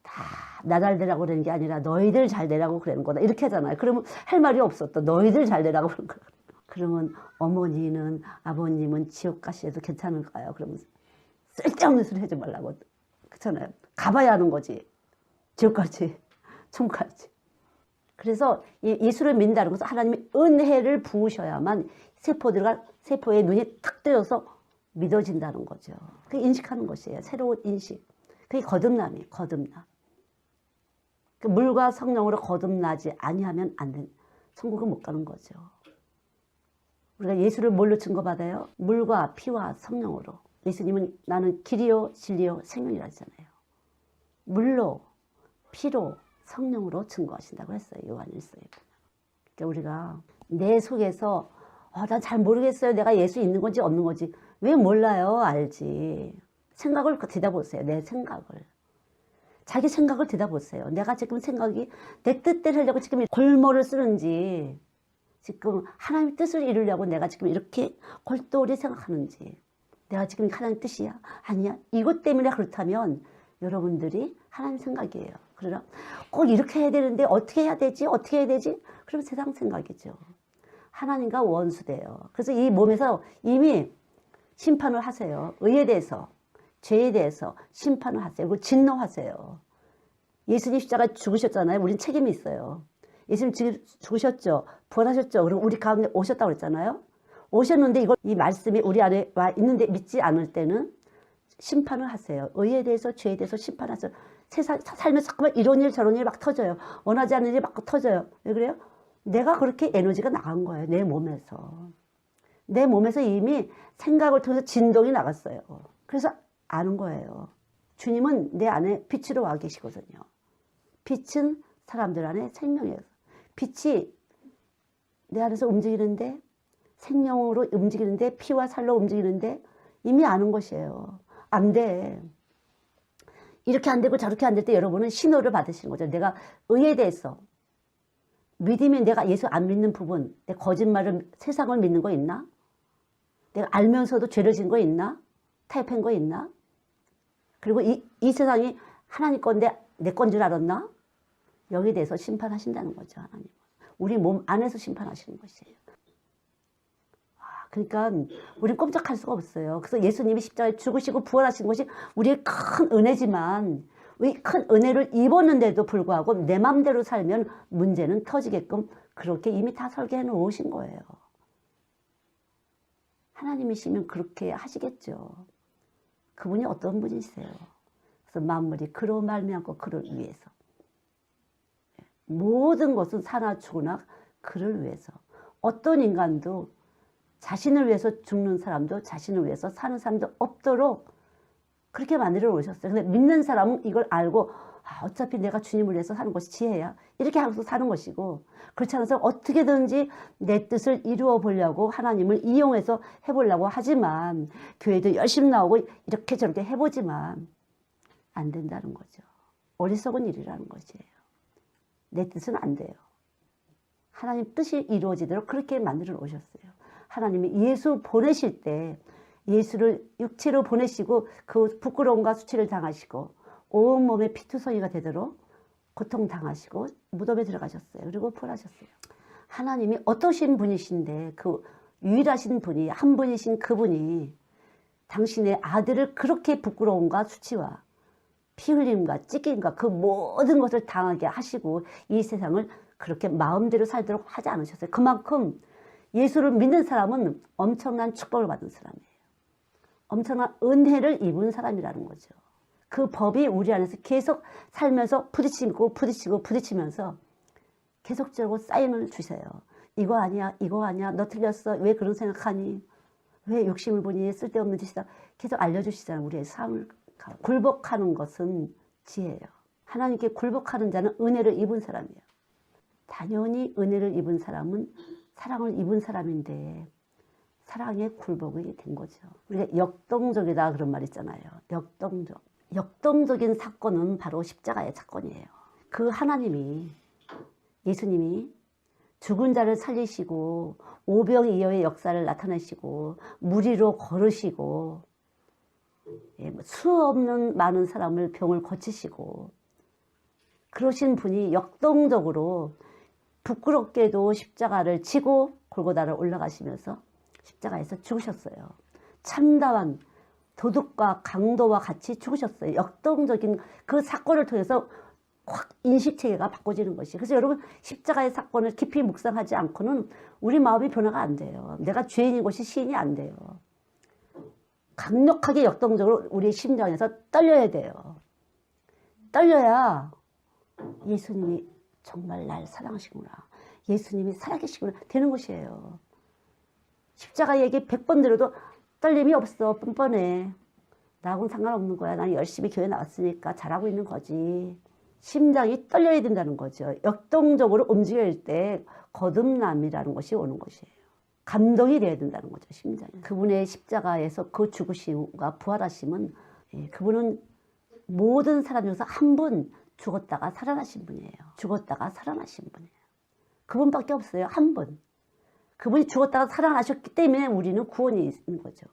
다 나 잘 되라고 그러는 게 아니라 너희들 잘 되라고 그러는 거다 이렇게 하잖아요. 그러면 할 말이 없었다. 너희들 잘 되라고 그러는 거야. 그러면 어머니는 아버님은 지옥 가시해도 괜찮을까요? 그러면 쓸데없는 소리 하지 말라고. 그렇잖아요. 가봐야 하는 거지. 지옥까지, 천국까지. 그래서 예수를 믿는다는 것은 하나님이 은혜를 부으셔야만 세포의 눈이 탁 뜨여서 믿어진다는 거죠. 그게 인식하는 것이에요. 새로운 인식. 그게 거듭남이에요. 거듭남. 물과 성령으로 거듭나지 아니하면 안 돼. 천국은 못 가는 거죠. 우리가 예수를 뭘로 증거받아요? 물과 피와 성령으로. 예수님은 나는 길이요 진리요 생명이라 했잖아요. 물로 피로 성령으로 증거하신다고 했어요. 요한일서에 보면. 그러니까 우리가 내 속에서 난 잘 모르겠어요. 내가 예수 있는 건지 없는 건지. 왜 몰라요? 알지. 생각을 들여다보세요. 내 생각을. 자기 생각을 들여다보세요. 내가 지금 생각이 내 뜻대로 하려고 지금 골몰을 쓰는지 지금 하나님의 뜻을 이루려고 내가 지금 이렇게 골똘히 생각하는지 내가 지금 하나님 뜻이야? 아니야? 이것 때문에 그렇다면 여러분들이 하나님 생각이에요. 그러나 꼭 이렇게 해야 되는데 어떻게 해야 되지? 어떻게 해야 되지? 그럼 세상 생각이죠. 하나님과 원수돼요. 그래서 이 몸에서 이미 심판을 하세요. 의에 대해서, 죄에 대해서 심판을 하세요. 그리고 진노하세요. 예수님 십자가 죽으셨잖아요. 우린 책임이 있어요. 예수님 죽으셨죠. 부활하셨죠. 그리고 우리 가운데 오셨다고 그랬잖아요. 오셨는데 이 말씀이 우리 안에 와 있는데 믿지 않을 때는 심판을 하세요. 의에 대해서 죄에 대해서 심판하세요. 세상 살면서 자꾸만 이런 일 저런 일 막 터져요. 원하지 않는 일이 막 터져요. 왜 그래요? 내가 그렇게 에너지가 나간 거예요. 내 몸에서. 내 몸에서 이미 생각을 통해서 진동이 나갔어요. 그래서 아는 거예요. 주님은 내 안에 빛으로 와 계시거든요. 빛은 사람들 안에 생명이에요. 빛이 내 안에서 움직이는데 생명으로 움직이는데 피와 살로 움직이는데 이미 아는 것이에요. 안 돼. 이렇게 안 되고 저렇게 안 될 때 여러분은 신호를 받으시는 거죠. 내가 의에 대해서 믿으면 내가 예수 안 믿는 부분, 내 거짓말을 세상을 믿는 거 있나? 내가 알면서도 죄를 지은 거 있나? 타협한 거 있나? 그리고 이 세상이 하나님 건데 내 건 줄 알았나? 여기에 대해서 심판하신다는 거죠. 하나님. 우리 몸 안에서 심판하시는 것이에요. 그러니까 우리는 꼼짝할 수가 없어요. 그래서 예수님이 십자가에 죽으시고 부활하신 것이 우리의 큰 은혜지만 이 큰 은혜를 입었는데도 불구하고 내 맘대로 살면 문제는 터지게끔 그렇게 이미 다 설계해 놓으신 거예요. 하나님이시면 그렇게 하시겠죠. 그분이 어떤 분이세요? 그래서 만물이 그로 말미암고 그를 위해서 모든 것은 사나 죽으나 그를 위해서 어떤 인간도 자신을 위해서 죽는 사람도 자신을 위해서 사는 사람도 없도록 그렇게 만들어 오셨어요. 근데 믿는 사람은 이걸 알고 어차피 내가 주님을 위해서 사는 것이 지혜야. 이렇게 하고서 사는 것이고 그렇지 않아서 어떻게든지 내 뜻을 이루어 보려고 하나님을 이용해서 해보려고 하지만 교회도 열심히 나오고 이렇게 저렇게 해보지만 안 된다는 거죠. 어리석은 일이라는 것이에요. 내 뜻은 안 돼요. 하나님 뜻이 이루어지도록 그렇게 만들어 오셨어요. 하나님이 예수 보내실 때 예수를 육체로 보내시고 그 부끄러움과 수치를 당하시고 온몸에 피투성이가 되도록 고통당하시고 무덤에 들어가셨어요. 그리고 부활하셨어요. 하나님이 어떠신 분이신데 그 유일하신 분이 한 분이신 그분이 당신의 아들을 그렇게 부끄러움과 수치와 피 흘림과 찢김과 그 모든 것을 당하게 하시고 이 세상을 그렇게 마음대로 살도록 하지 않으셨어요. 그만큼 예수를 믿는 사람은 엄청난 축복을 받은 사람이에요. 엄청난 은혜를 입은 사람이라는 거죠. 그 법이 우리 안에서 계속 살면서 부딪히면서 계속적으로 사인을 주세요. 이거 아니야, 이거 아니야, 너 틀렸어, 왜 그런 생각하니, 왜 욕심을 보니, 쓸데없는 짓이다. 계속 알려주시잖아요. 우리의 삶을. 굴복하는 것은 지혜예요. 하나님께 굴복하는 자는 은혜를 입은 사람이에요. 당연히 은혜를 입은 사람은 사랑을 입은 사람인데 사랑의 굴복이 된 거죠. 우리가 역동적이다 그런 말 있잖아요. 역동적. 역동적인 사건은 바로 십자가의 사건이에요. 그 하나님이 예수님이 죽은 자를 살리시고 오병이어의 역사를 나타내시고 물 위로 걸으시고 수 없는 많은 사람을 병을 고치시고 그러신 분이 역동적으로 부끄럽게도 십자가를 지고 골고다를 올라가시면서 십자가에서 죽으셨어요. 참다운 도둑과 강도와 같이 죽으셨어요. 역동적인 그 사건을 통해서 확 인식체계가 바꿔지는 것이. 그래서 여러분 십자가의 사건을 깊이 묵상하지 않고는 우리 마음이 변화가 안 돼요. 내가 죄인인 것이 시인이 안 돼요. 강력하게 역동적으로 우리의 심장에서 떨려야 돼요. 떨려야 예수님이 정말 날 사랑하시구나. 예수님이 살아계시구나. 되는 것이에요. 십자가 얘기 100번 들어도 떨림이 없어. 뻔뻔해. 나하고는 상관없는 거야. 난 열심히 교회 나왔으니까 잘하고 있는 거지. 심장이 떨려야 된다는 거죠. 역동적으로 움직일 때 거듭남이라는 것이 오는 것이에요. 감동이 돼야 된다는 거죠. 심장이. 그분의 십자가에서 그 죽으심과 부활하심은 그분은 모든 사람 중에서 한 분 죽었다가 살아나신 분이에요. 죽었다가 살아나신 분이에요. 그분밖에 없어요. 한 분. 그분이 죽었다가 살아나셨기 때문에 우리는 구원이 있는 거죠.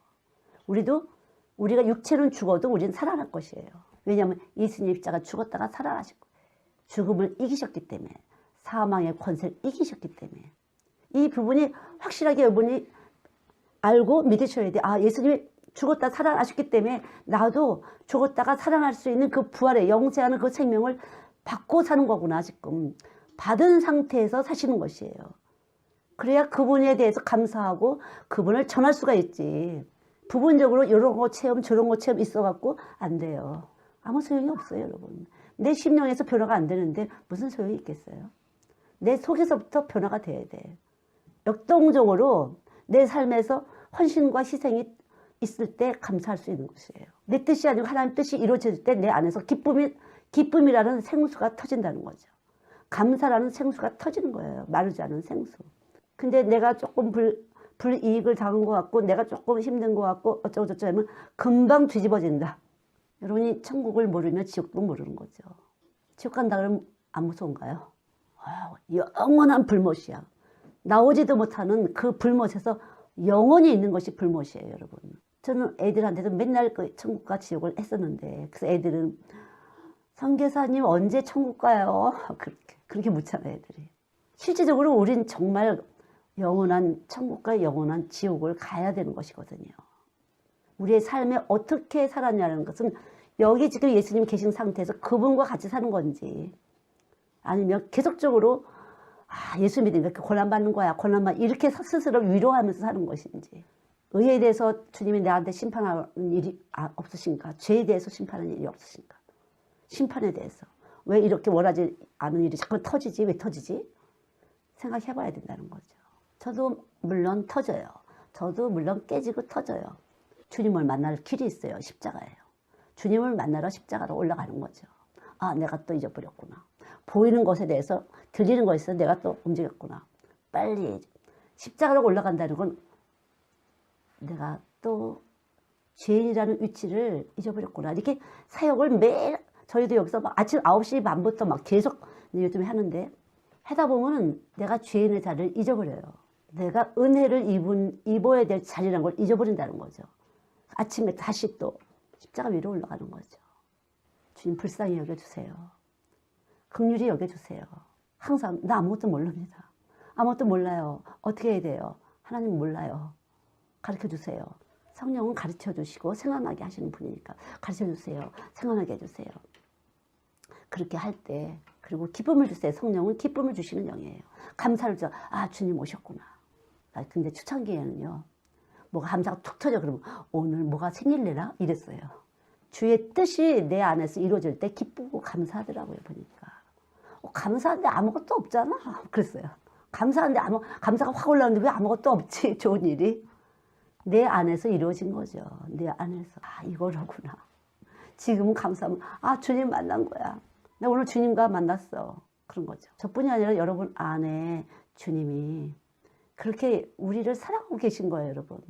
우리가 육체는 죽어도 우리는 살아날 것이에요. 왜냐하면 예수님 십자가 죽었다가 살아나셨고 죽음을 이기셨기 때문에 사망의 권세를 이기셨기 때문에 이 부분이 확실하게 여러분이 알고 믿으셔야 돼요. 예수님이 죽었다 살아나셨기 때문에 나도 죽었다가 살아날 수 있는 그 부활의 영생하는 그 생명을 받고 사는 거구나. 지금 받은 상태에서 사시는 것이에요. 그래야 그분에 대해서 감사하고 그분을 전할 수가 있지. 부분적으로 이런 거 체험 저런 거 체험 있어갖고 안 돼요. 아무 소용이 없어요. 여러분. 내 심령에서 변화가 안 되는데 무슨 소용이 있겠어요. 내 속에서부터 변화가 돼야 돼. 역동적으로 내 삶에서 헌신과 희생이 있을 때 감사할 수 있는 것이에요. 내 뜻이 아니고 하나님 뜻이 이루어질 때 내 안에서 기쁨이라는 생수가 터진다는 거죠. 감사라는 생수가 터지는 거예요. 마르지 않은 생수. 근데 내가 조금 불이익을 당한 것 같고 내가 조금 힘든 것 같고 어쩌고저쩌고 하면 금방 뒤집어진다. 여러분이 천국을 모르면 지옥도 모르는 거죠. 지옥 간다 그러면 안 무서운가요? 영원한 불못이야. 나오지도 못하는 그 불못에서 영원히 있는 것이 불못이에요, 여러분. 저는 애들한테도 맨날 그 천국과 지옥을 했었는데, 그래서 애들은 선교사님 언제 천국 가요? 그렇게 묻잖아요, 애들이. 실질적으로 우린 정말 영원한 천국과 영원한 지옥을 가야 되는 것이거든요. 우리의 삶에 어떻게 살았냐는 것은 여기 지금 예수님이 계신 상태에서 그분과 같이 사는 건지, 아니면 계속적으로 예수 믿으니까 고난받는 거야, 고난받는, 이렇게 스스로 위로하면서 사는 것인지, 의에 대해서 주님이 나한테 심판하는 일이 없으신가, 죄에 대해서 심판하는 일이 없으신가, 심판에 대해서 왜 이렇게 원하지 않은 일이 자꾸 터지지, 왜 터지지 생각해 봐야 된다는 거죠. 저도 물론 터져요. 저도 물론 깨지고 터져요. 주님을 만날 길이 있어요. 십자가예요. 주님을 만나러 십자가로 올라가는 거죠. 내가 또 잊어버렸구나. 보이는 것에 대해서, 들리는 것에 대해서 내가 또 움직였구나. 빨리 십자가로 올라간다는 건 내가 또 죄인이라는 위치를 잊어버렸구나. 이렇게 사역을 매일, 저희도 여기서 막 아침 9시 반부터 막 계속 요즘에 하는데, 하다 보면 내가 죄인의 자리를 잊어버려요. 내가 은혜를 입어야 될 자리라는 걸 잊어버린다는 거죠. 아침에 다시 또 십자가 위로 올라가는 거죠. 주님 불쌍히 여겨주세요. 긍휼히 여겨주세요. 항상 나 아무것도 모릅니다. 아무것도 몰라요. 어떻게 해야 돼요? 하나님 몰라요. 가르쳐주세요. 성령은 가르쳐주시고 생각나게 하시는 분이니까 가르쳐주세요. 생각나게 해주세요. 그렇게 할 때, 그리고 기쁨을 주세요. 성령은 기쁨을 주시는 영이에요. 감사를 줘. 주님 오셨구나. 근데 초창기에는요, 뭐가 감사가 툭 터져. 그러면 오늘 뭐가 생길래나? 이랬어요. 주의 뜻이 내 안에서 이루어질 때 기쁘고 감사하더라고요, 보니까. 감사한데 아무것도 없잖아. 그랬어요. 감사한데 감사가 확 올라오는데 왜 아무것도 없지? 좋은 일이. 내 안에서 이루어진 거죠. 내 안에서. 이거로구나. 지금은 감사하면, 주님 만난 거야. 나 오늘 주님과 만났어. 그런 거죠. 저뿐이 아니라 여러분 안에 주님이 그렇게 우리를 사랑하고 계신 거예요, 여러분.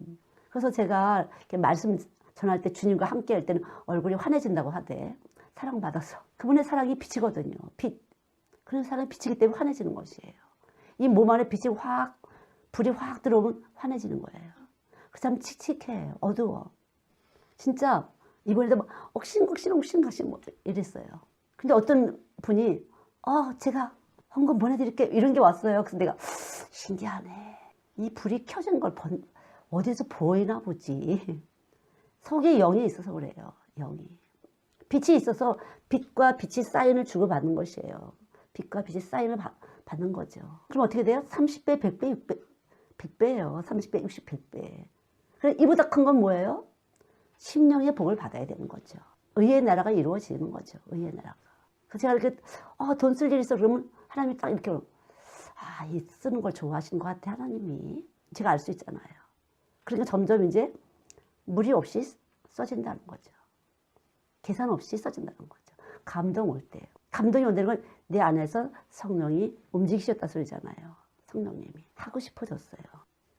그래서 제가 이렇게 말씀 전할 때 주님과 함께 할 때는 얼굴이 환해진다고 하대. 사랑받아서. 그분의 사랑이 빛이거든요. 빛. 그런 사랑이 빛이기 때문에 환해지는 것이에요. 이 몸 안에 빛이 불이 확 들어오면 환해지는 거예요. 그 참 칙칙해. 어두워. 진짜 이번에도 막 옥신각신 뭐 이랬어요. 근데 어떤 분이 제가 헌금 보내드릴게요. 이런 게 왔어요. 그래서 내가 신기하네. 이 불이 켜진 걸 어디서 보이나 보지. 속에 영이 있어서 그래요. 영이. 빛이 있어서 빛과 빛이 사인을 주고받는 것이에요. 빛과 빛이 사인을 받는 거죠. 그럼 어떻게 돼요? 30배, 100배, 100배예요. 30배, 60, 100배. 그래, 이보다 큰 건 뭐예요? 심령의 복을 받아야 되는 거죠. 의의 나라가 이루어지는 거죠. 의의 나라가. 그래서 제가 이렇게 돈 쓸 일 있어 그러면 하나님이 딱 이렇게 이 쓰는 걸 좋아하시는 것 같아, 하나님이. 제가 알 수 있잖아요. 그러니까 점점 이제 무리 없이 써진다는 거죠. 계산 없이 써진다는 거죠. 감동 올 때. 감동이 온다는 건 내 안에서 성령이 움직이셨다 소리잖아요. 성령님이. 하고 싶어졌어요.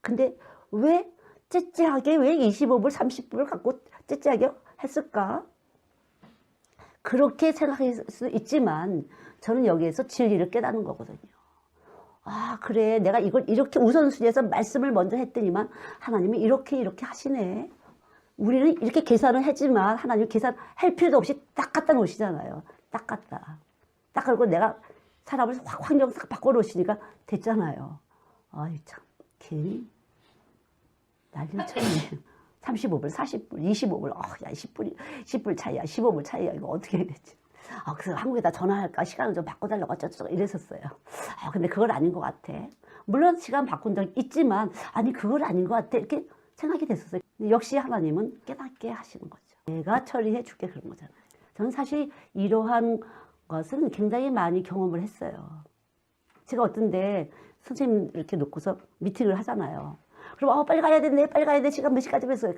근데 왜 째째하게 왜 25불, 30불을 갖고 째째하게 했을까? 그렇게 생각할 수 있지만 저는 여기에서 진리를 깨닫는 거거든요. 그래, 내가 이걸 이렇게 우선순위에서 말씀을 먼저 했더니만 하나님이 이렇게 하시네. 우리는 이렇게 계산을 했지만 하나님 계산할 필요도 없이 딱 갖다 놓으시잖아요. 딱 갖다. 딱 그리고 내가 사람을 환경 싹 바꿔놓으시니까 됐잖아요. 참 괜히 난리를 쳤네. 35불, 40불, 25불, 야, 10불 차이야, 15불 차이야, 이거 어떻게 해야 되지? 그래서 한국에다 전화할까? 시간을 좀 바꿔달라고 어쩌고 이랬었어요. 근데 그건 아닌 것 같아. 물론 시간 바꾼 적 있지만, 그건 아닌 것 같아. 이렇게 생각이 됐었어요. 역시 하나님은 깨닫게 하시는 거죠. 내가 처리해 줄게 그런 거잖아요. 저는 사실 이러한 것은 굉장히 많이 경험을 했어요. 제가 어떤데 선생님 이렇게 놓고서 미팅을 하잖아요. 그럼 빨리 가야 되네, 빨리 가야 돼. 시간 몇 시까지 했어요.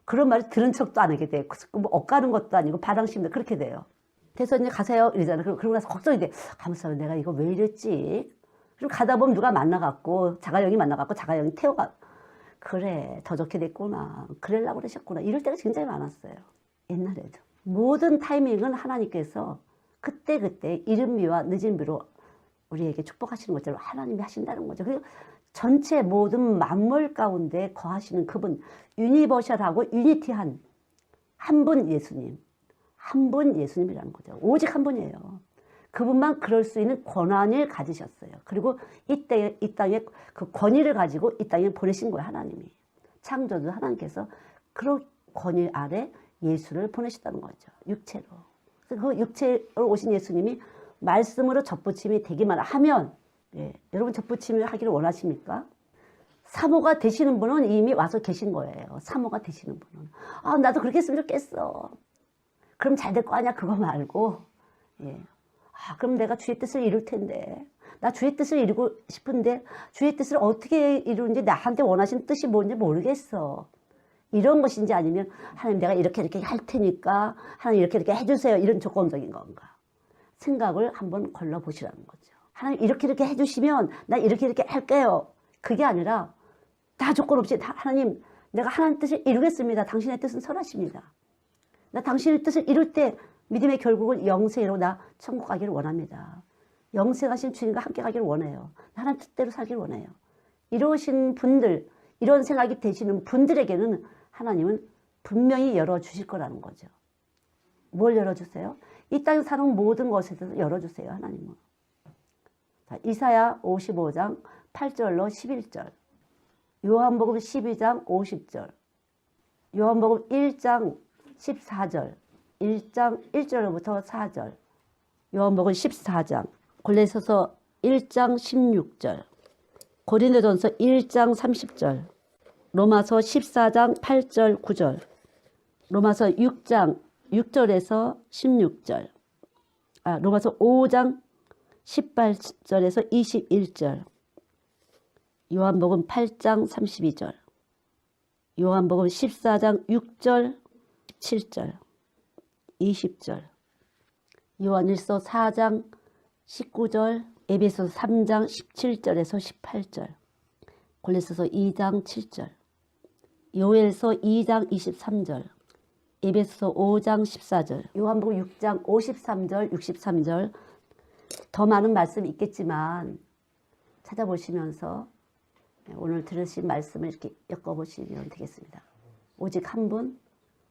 그런 말을 들은 척도 안 하게 돼. 뭐 엇가는 것도 아니고 바람심도 그렇게 돼요. 그래서 이제 가세요 이러잖아요. 그러고 나서 걱정이 돼. 가면서 내가 이거 왜 이랬지? 그리고 가다 보면 누가 만나갖고 자가영이 만나갖고 자가영이 태워가. 그래, 더 좋게 됐구나. 그러려고 그러셨구나. 이럴 때가 굉장히 많았어요. 옛날에도. 모든 타이밍은 하나님께서 그때그때 이른비와 늦은비로 우리에게 축복하시는 것처럼 하나님이 하신다는 거죠. 그리고 전체 모든 만물 가운데 거하시는 그분, 유니버셜하고 유니티한 한 분 예수님, 한 분 예수님이라는 거죠. 오직 한 분이에요. 그분만 그럴 수 있는 권한을 가지셨어요. 그리고 이 땅에 그 권위를 가지고 이 땅에 보내신 거예요, 하나님이. 창조주 하나님께서 그런 권위 아래 예수를 보내셨다는 거죠. 육체로. 그 육체로 오신 예수님이 말씀으로 접붙임이 되기만 하면, 예, 여러분 접붙임을 하기를 원하십니까? 사모가 되시는 분은 이미 와서 계신 거예요. 사모가 되시는 분은. 아, 나도 그렇게 했으면 좋겠어. 그럼 잘 될 거 아니야? 그거 말고. 예. 아, 그럼 내가 주의 뜻을 이룰 텐데. 나 주의 뜻을 이루고 싶은데 주의 뜻을 어떻게 이루는지 나한테 원하시는 뜻이 뭔지 모르겠어. 이런 것인지 아니면 하나님 내가 이렇게 할 테니까 하나님 이렇게 해주세요. 이런 조건적인 건가. 생각을 한번 걸러보시라는 거죠. 하나님 이렇게 해주시면 나 이렇게 할게요. 그게 아니라 다 조건 없이 하나님 내가 하나님 뜻을 이루겠습니다. 당신의 뜻은 선하십니다. 나 당신의 뜻을 이룰 때 믿음의 결국은 영생으로 나 천국 가기를 원합니다. 영생하신 주님과 함께 가기를 원해요. 하나님 뜻대로 살기를 원해요. 이러신 분들, 이런 생각이 되시는 분들에게는 하나님은 분명히 열어주실 거라는 거죠. 뭘 열어주세요? 이 땅에 사는 모든 것에 대해서 열어주세요, 하나님은. 자, 이사야 55장 8절로 11절, 요한복음 12장 50절, 요한복음 1장 14절, 1장 1절부터 4절, 요한복음 14장, 골로새서 1장 16절, 고린도전서 1장 30절, 로마서 14장 8절 9절, 로마서 6장 6절에서 16절, 로마서 5장 18절에서 21절, 요한복음 8장 32절, 요한복음 14장 6절 17절, 20절, 요한일서 4장 19절, 에베소서 3장 17절에서 18절, 골로새서 2장 7절, 요엘서 2장 23절, 에베소서 5장 14절, 요한복음 6장 53절, 63절, 더 많은 말씀이 있겠지만 찾아보시면서 오늘 들으신 말씀을 이렇게 엮어보시면 되겠습니다. 오직 한 분,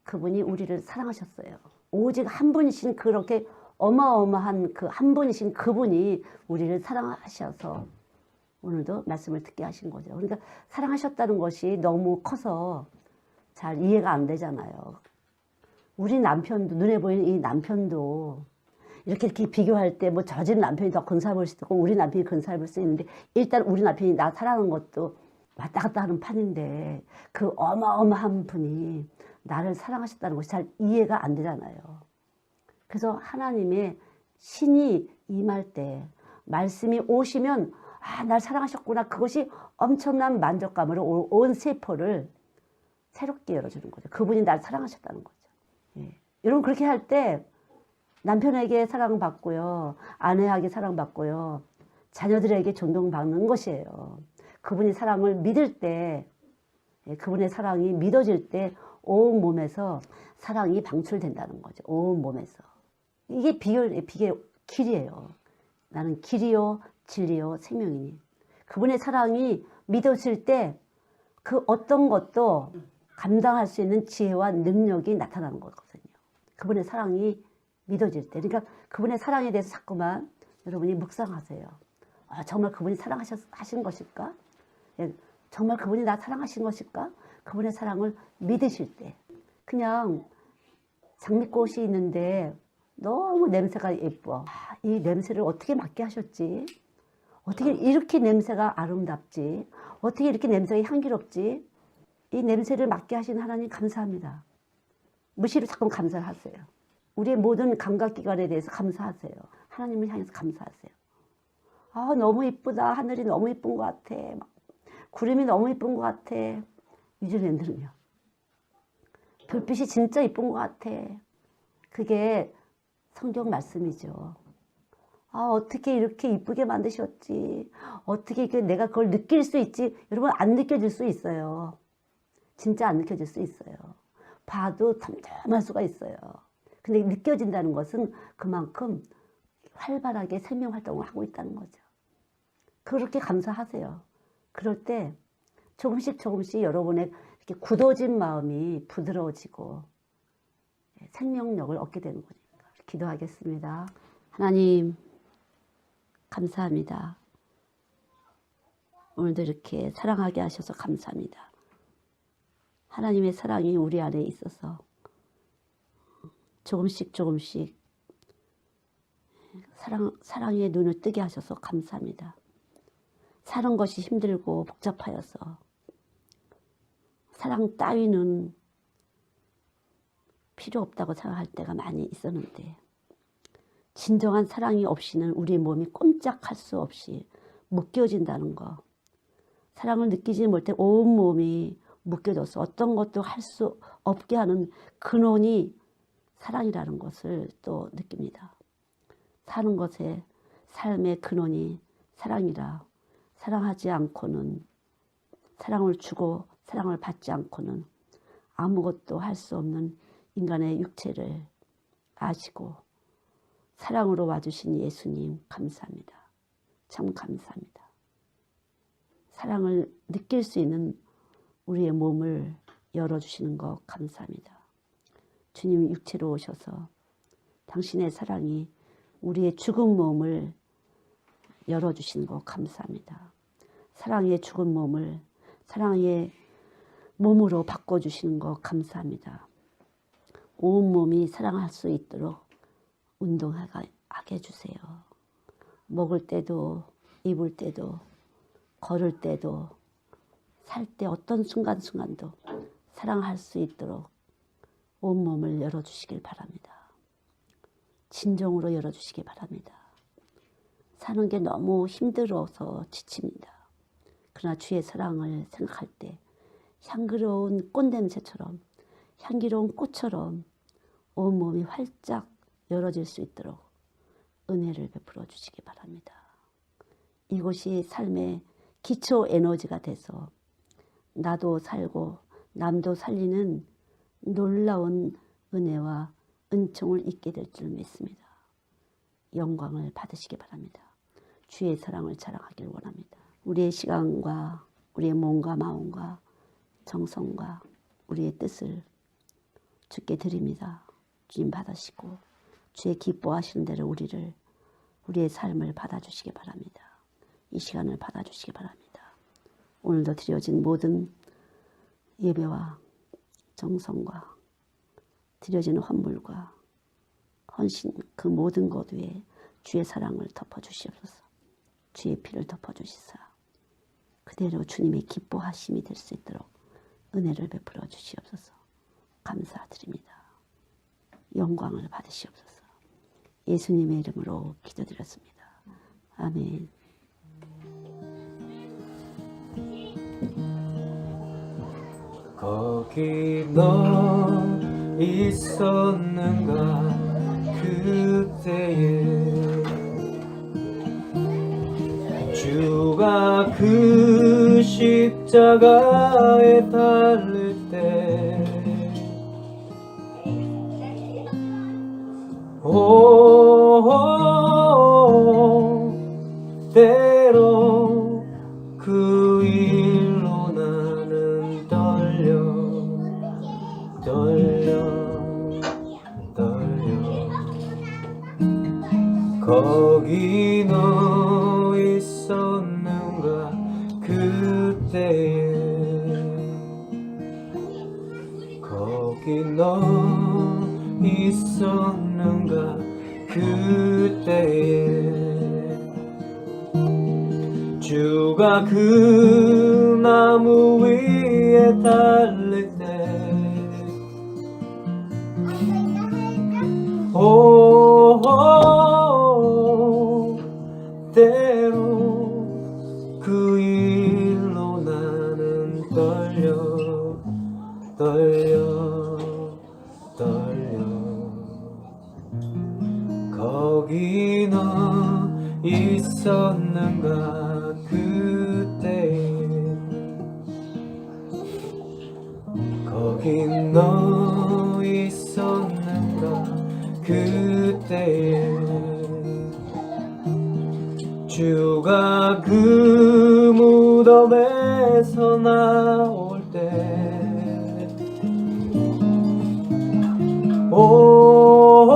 그분이 우리를 사랑하셨어요. 오직 한 분이신 그렇게 어마어마한 그 한 분이신 그분이 우리를 사랑하셔서 오늘도 말씀을 듣게 하신 거죠. 그러니까 사랑하셨다는 것이 너무 커서 잘 이해가 안 되잖아요. 우리 남편도, 눈에 보이는 이 남편도 이렇게 비교할 때 뭐 저질 남편이 더 근사해 보일 수도 있고 우리 남편이 근사해 보일 수 있는데, 일단 우리 남편이 나 사랑하는 것도 왔다 갔다 하는 판인데 그 어마어마한 분이 나를 사랑하셨다는 것이 잘 이해가 안 되잖아요. 그래서 하나님의 신이 임할 때, 말씀이 오시면 날 사랑하셨구나. 그것이 엄청난 만족감으로 온 세포를 새롭게 열어주는 거죠. 그분이 나를 사랑하셨다는 거죠. 예. 여러분 그렇게 할 때 남편에게 사랑받고요, 아내에게 사랑받고요, 자녀들에게 존경받는 것이에요. 그분이 사랑을 믿을 때, 그분의 사랑이 믿어질 때 온 몸에서 사랑이 방출된다는 거죠. 온 몸에서. 이게 길이에요. 나는 길이요 진리요 생명이니. 그분의 사랑이 믿어질 때 그 어떤 것도 감당할 수 있는 지혜와 능력이 나타나는 거거든요. 그분의 사랑이 믿어질 때. 그러니까 그분의 사랑에 대해서 자꾸만 여러분이 묵상하세요. 정말 그분이 사랑하신 것일까? 정말 그분이 나 사랑하신 것일까? 그분의 사랑을 믿으실 때. 그냥 장미꽃이 있는데 너무 냄새가 예뻐. 이 냄새를 어떻게 맡게 하셨지? 어떻게 이렇게 냄새가 아름답지? 어떻게 이렇게 냄새가 향기롭지? 이 냄새를 맡게 하신 하나님 감사합니다. 무시로 자꾸 감사를 하세요. 우리의 모든 감각기관에 대해서 감사하세요. 하나님을 향해서 감사하세요. 너무 이쁘다. 하늘이 너무 이쁜 것 같아. 구름이 너무 이쁜 것 같아. 뉴질랜드는요. 별빛이 진짜 이쁜 것 같아. 그게 성경 말씀이죠. 어떻게 이렇게 이쁘게 만드셨지. 어떻게 내가 그걸 느낄 수 있지. 여러분 안 느껴질 수 있어요. 진짜 안 느껴질 수 있어요. 봐도 탐탐할 수가 있어요. 근데 느껴진다는 것은 그만큼 활발하게 생명 활동을 하고 있다는 거죠. 그렇게 감사하세요. 그럴 때 조금씩 여러분의 이렇게 굳어진 마음이 부드러워지고 생명력을 얻게 되는 거니까. 기도하겠습니다. 하나님 감사합니다. 오늘도 이렇게 사랑하게 하셔서 감사합니다. 하나님의 사랑이 우리 안에 있어서 조금씩 사랑의 눈을 뜨게 하셔서 감사합니다. 사는 것이 힘들고 복잡하여서 사랑 따위는 필요 없다고 생각할 때가 많이 있었는데 진정한 사랑이 없이는 우리 몸이 꼼짝할 수 없이 묶여진다는 거, 사랑을 느끼지 못해 온 몸이 묶여져서 어떤 것도 할 수 없게 하는 근원이 사랑이라는 것을 또 느낍니다. 사는 것의 삶의 근원이 사랑이라 사랑하지 않고는, 사랑을 주고 사랑을 받지 않고는 아무것도 할 수 없는 인간의 육체를 아시고 사랑으로 와주신 예수님 감사합니다. 참 감사합니다. 사랑을 느낄 수 있는 우리의 몸을 열어주시는 것 감사합니다. 주님 육체로 오셔서 당신의 사랑이 우리의 죽은 몸을 열어주시는 것 감사합니다. 사랑의 죽은 몸을 사랑의 몸으로 바꿔주시는 것 감사합니다. 온 몸이 사랑할 수 있도록 운동하게 해주세요. 먹을 때도 입을 때도 걸을 때도 살 때 어떤 순간순간도 사랑할 수 있도록 온몸을 열어주시길 바랍니다. 진정으로 열어주시기 바랍니다. 사는 게 너무 힘들어서 지칩니다. 그러나 주의 사랑을 생각할 때 향기로운 꽃냄새처럼, 향기로운 꽃처럼 온몸이 활짝 열어질 수 있도록 은혜를 베풀어 주시기 바랍니다. 이곳이 삶의 기초 에너지가 돼서 나도 살고 남도 살리는 놀라운 은혜와 은총을 잊게 될 줄 믿습니다. 영광을 받으시기 바랍니다. 주의 사랑을 자랑하길 원합니다. 우리의 시간과 우리의 몸과 마음과 정성과 우리의 뜻을 주께 드립니다. 주님 받으시고 주의 기뻐하시는 대로 우리의 삶을 받아주시기 바랍니다. 이 시간을 받아주시기 바랍니다. 오늘도 드려진 모든 예배와 정성과 드려지는 헌물과 헌신 그 모든 것 위에 주의 사랑을 덮어주시옵소서. 주의 피를 덮어주시사 그대로 주님의 기뻐하심이 될 수 있도록 은혜를 베풀어 주시옵소서. 감사드립니다. 영광을 받으시옵소서. 예수님의 이름으로 기도드렸습니다. 아멘. 거기 너 있었는가 그때에 주가 그 십자가에 달릴 때 때로 그 일로 나는 떨려 거기 너 있었는가 그때에 거기 너 있었는가 그때에 주가 그 나무 위에 달릴 때 때로 그 일로 나는 떨려 거기 너 있었는가 그때 거기 너 있었는가 그때에 주가 그 무덤에서 나올 때 오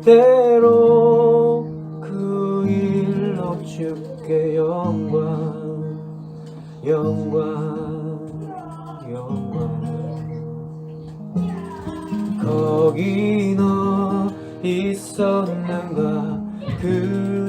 때로 그 일로 주께 영광 거기 너 있었는가 그